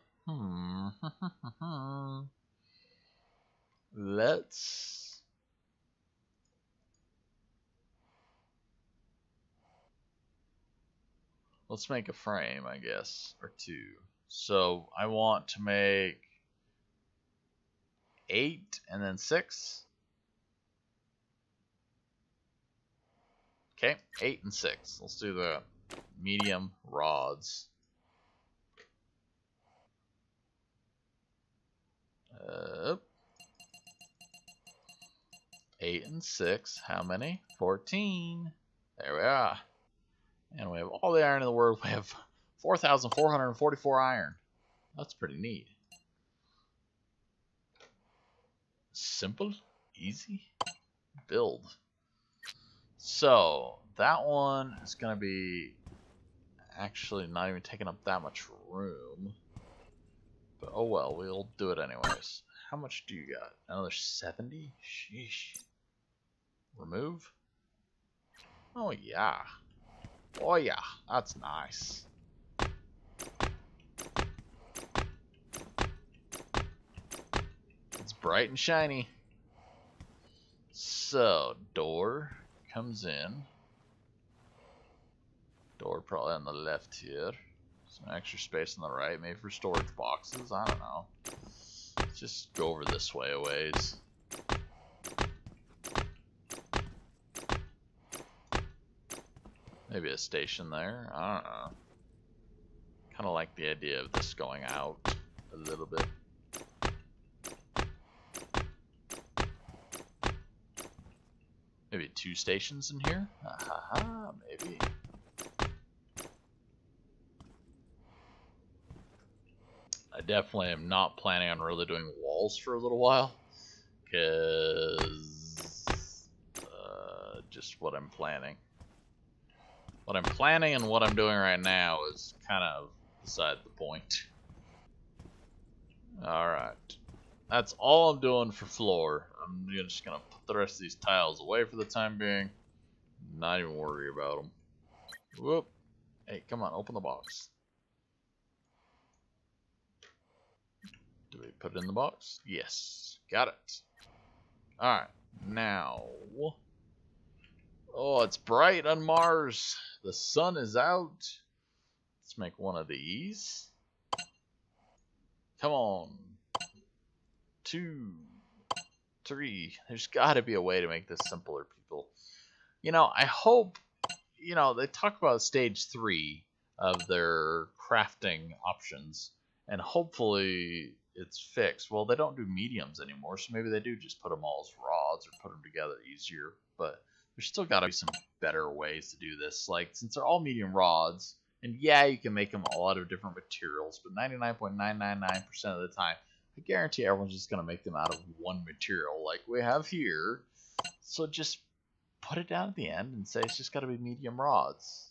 Let's make a frame, I guess, or two. So I want to make 8 and then 6. Okay, 8 and 6. Let's do the medium rods. 8 and 6. How many? 14. There we are. And we have all the iron in the world. We have 4,444 iron. That's pretty neat. Simple, easy build. So that one is going to be actually not even taking up that much room. But oh well, we'll do it anyways. how much do you got? Another 70? Sheesh. Remove? Oh yeah. Oh yeah, that's nice. It's bright and shiny. So, door comes in. Door probably on the left here. Some extra space on the right, maybe for storage boxes. I don't know. Let's just go over this way a ways. Maybe a station there. I don't know. Kind of like the idea of this going out a little bit. Maybe 2 stations in here? Maybe. I definitely am not planning on really doing walls for a little while. Because just what I'm planning. What I'm planning and what I'm doing right now is kind of beside the point. Alright. That's all I'm doing for floor. I'm just going to put the rest of these tiles away for the time being. Not even worry about them. Whoop. Hey, come on, open the box. Do we put it in the box? Yes. Got it. Alright. Now. Oh, it's bright on Mars. The sun is out. Let's make one of these. Come on. 2, 3. There's got to be a way to make this simpler, people. You know, I hope, you know, they talk about stage 3 of their crafting options, and hopefully it's fixed. Well, they don't do mediums anymore, so maybe they do just put them all as rods or put them together easier, but there's still got to be some better ways to do this. Like, since they're all medium rods, and yeah, you can make them all out of different materials, but 99.999% of the time, I guarantee everyone's just going to make them out of one material like we have here. So just put it down at the end and say it's just got to be medium rods.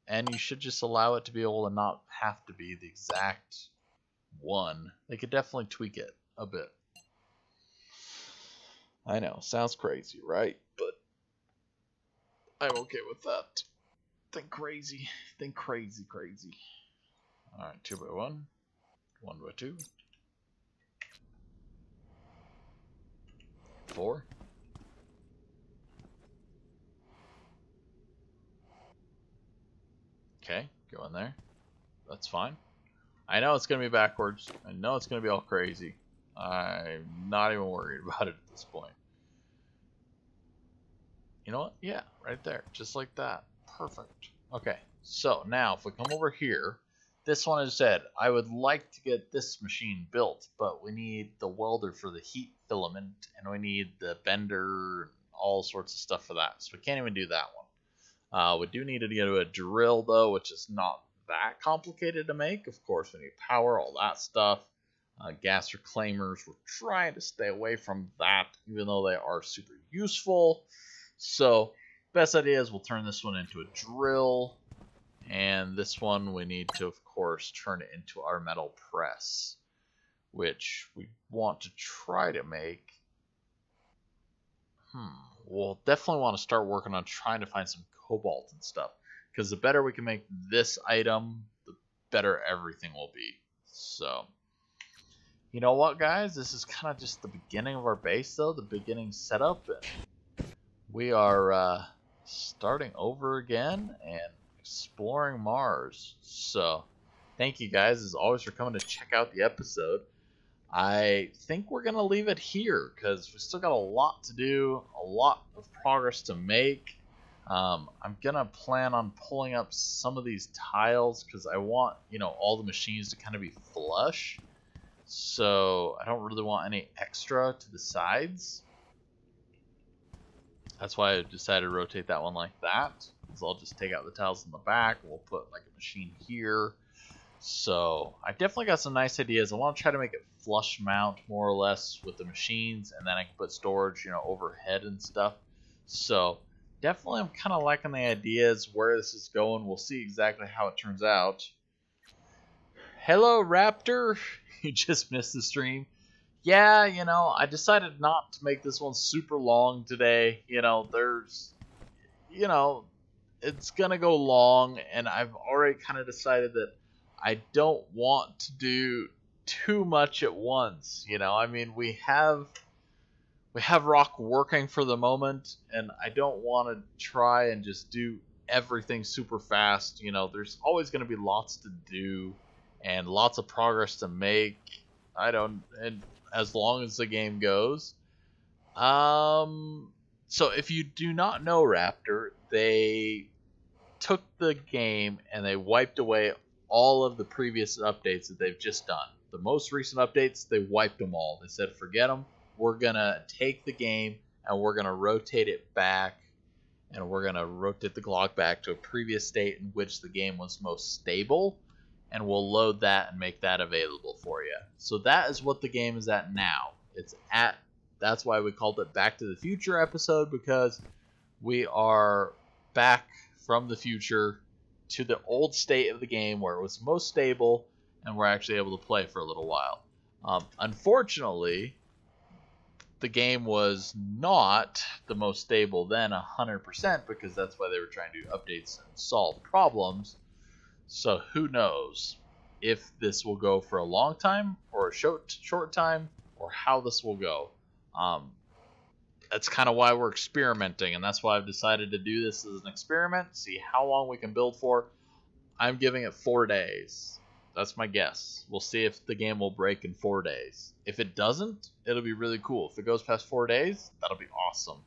And you should just allow it to be able to not have to be the exact one. They could definitely tweak it a bit. I know, sounds crazy, right? But I'm okay with that. Think crazy. Think crazy, crazy. Alright, 2 by 1. 1 by 2. 4. Okay, go in there. That's fine. I know it's going to be backwards. I know it's going to be all crazy. I'm not even worried about it at this point. You know what? Yeah, right there. Just like that. Perfect. Okay, so now if we come over here, this one has said, I would like to get this machine built, but we need the welder for the heat filament, and we need the bender, and all sorts of stuff for that. So we can't even do that one. We do need to get a drill, though, which is not that complicated to make. Of course, we need power, all that stuff. Gas reclaimers, we're trying to stay away from that, even though they are super useful. So, best idea is we'll turn this one into a drill. And this one we need to, of course, turn it into our metal press, which we want to try to make. We'll definitely want to start working on trying to find some cobalt and stuff, because the better we can make this item, the better everything will be. So, you know what, guys? This is kind of just the beginning of our base, though, the beginning setup. And we are starting over again and exploring Mars. So, thank you guys, as always, for coming to check out the episode. I think we're going to leave it here, because we still got a lot to do, a lot of progress to make. I'm going to plan on pulling up some of these tiles, because I want, you know, all the machines to kind of be flush. So I don't really want any extra to the sides. That's why I decided to rotate that one like that. So I'll just take out the tiles in the back. We'll put like a machine here. So I definitely got some nice ideas. I want to try to make it flush mount more or less with the machines, and then I can put storage, you know, overhead and stuff. So definitely I'm kind of liking the ideas where this is going. We'll see exactly how it turns out. Hello, Raptor. You just missed the stream. yeah, I decided not to make this one super long today. You know, it's gonna go long, and I've already kind of decided that I don't want to do too much at once. I mean, we have Rokh working for the moment, and I don't want to try and just do everything super fast. There's always going to be lots to do and lots of progress to make. And as long as the game goes. So if you do not know Raptor, they took the game and they wiped away all of the previous updates that they've just done. The most recent updates, they wiped them all. They said, forget them. We're going to take the game and we're going to rotate it back, and we're going to rotate the clock back to a previous state in which the game was most stable, and we'll load that and make that available for you. So that is what the game is at now. That's why we called it Back to the Future episode, because we are back from the future to the old state of the game where it was most stable, and we're actually able to play for a little while. Unfortunately, the game was not the most stable then 100%, because that's why they were trying to do updates and solve problems. So who knows if this will go for a long time or a short time, or how this will go. That's kind of why we're experimenting, and that's why I've decided to do this as an experiment, see how long we can build for. I'm giving it 4 days. That's my guess. We'll see if the game will break in 4 days. If it doesn't, it'll be really cool. If it goes past 4 days, that'll be awesome.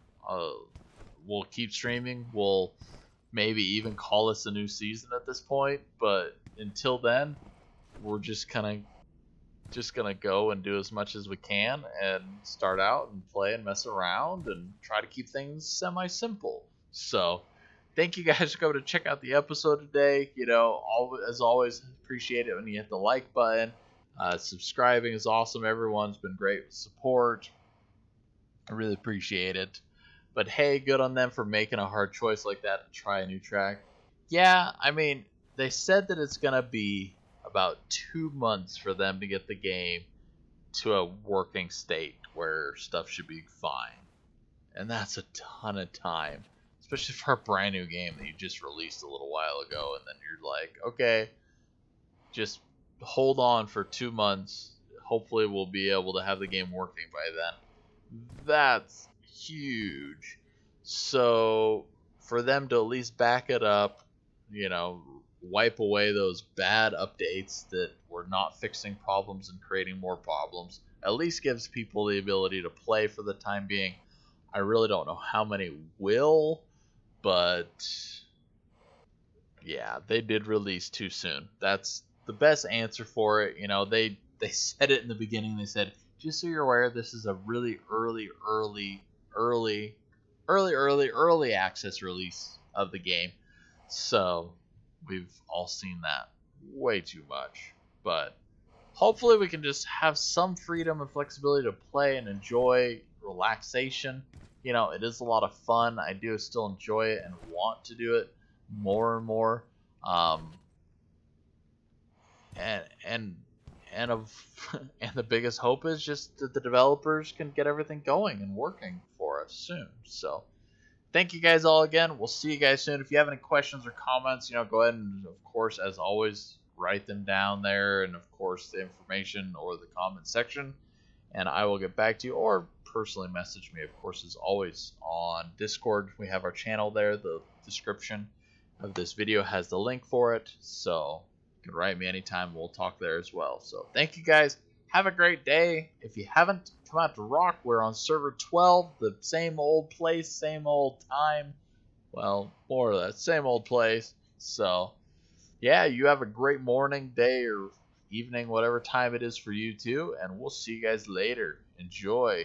We'll keep streaming. We'll maybe even call this a new season at this point, but until then, we're just gonna go and do as much as we can and start out and play and mess around and try to keep things semi-simple. So thank you guys for coming to check out the episode today. As always, appreciate it when you hit the like button. Subscribing is awesome. Everyone's been great with support. I really appreciate it. But hey, good on them for making a hard choice like that to try a new track. Yeah, I mean, they said that it's going to be about 2 months for them to get the game to a working state where stuff should be fine. And that's a ton of time, especially for a brand new game that you just released a little while ago, and then you're like, okay, just hold on for 2 months. Hopefully we'll be able to have the game working by then. That's huge. So for them to at least back it up, wipe away those bad updates that were not fixing problems and creating more problems, at least gives people the ability to play for the time being. I really don't know how many will, but yeah, they did release too soon. That's the best answer for it. They said it in the beginning. They said, just so you're aware, this is a really early access release of the game. So we've all seen that way too much. But hopefully we can just have some freedom and flexibility to play and enjoy relaxation. It is a lot of fun. I do still enjoy it and want to do it more and more. And the biggest hope is just that the developers can get everything going and working for us soon. So thank you guys all again. We'll see you guys soon. If you have any questions or comments, go ahead and, of course, as always, write them down there, and of course the information or the comment section, and I will get back to you, or personally message me, of course, as always, on Discord. We have our channel there. The description of this video has the link for it, so you can write me anytime. We'll talk there as well. So thank you guys. Have a great day. If you haven't come out to Rokh, we're on server 12, the same old place, same old time. Well, more or less, same old place. So yeah, you have a great morning, day, or evening, whatever time it is for you too, and we'll see you guys later. Enjoy.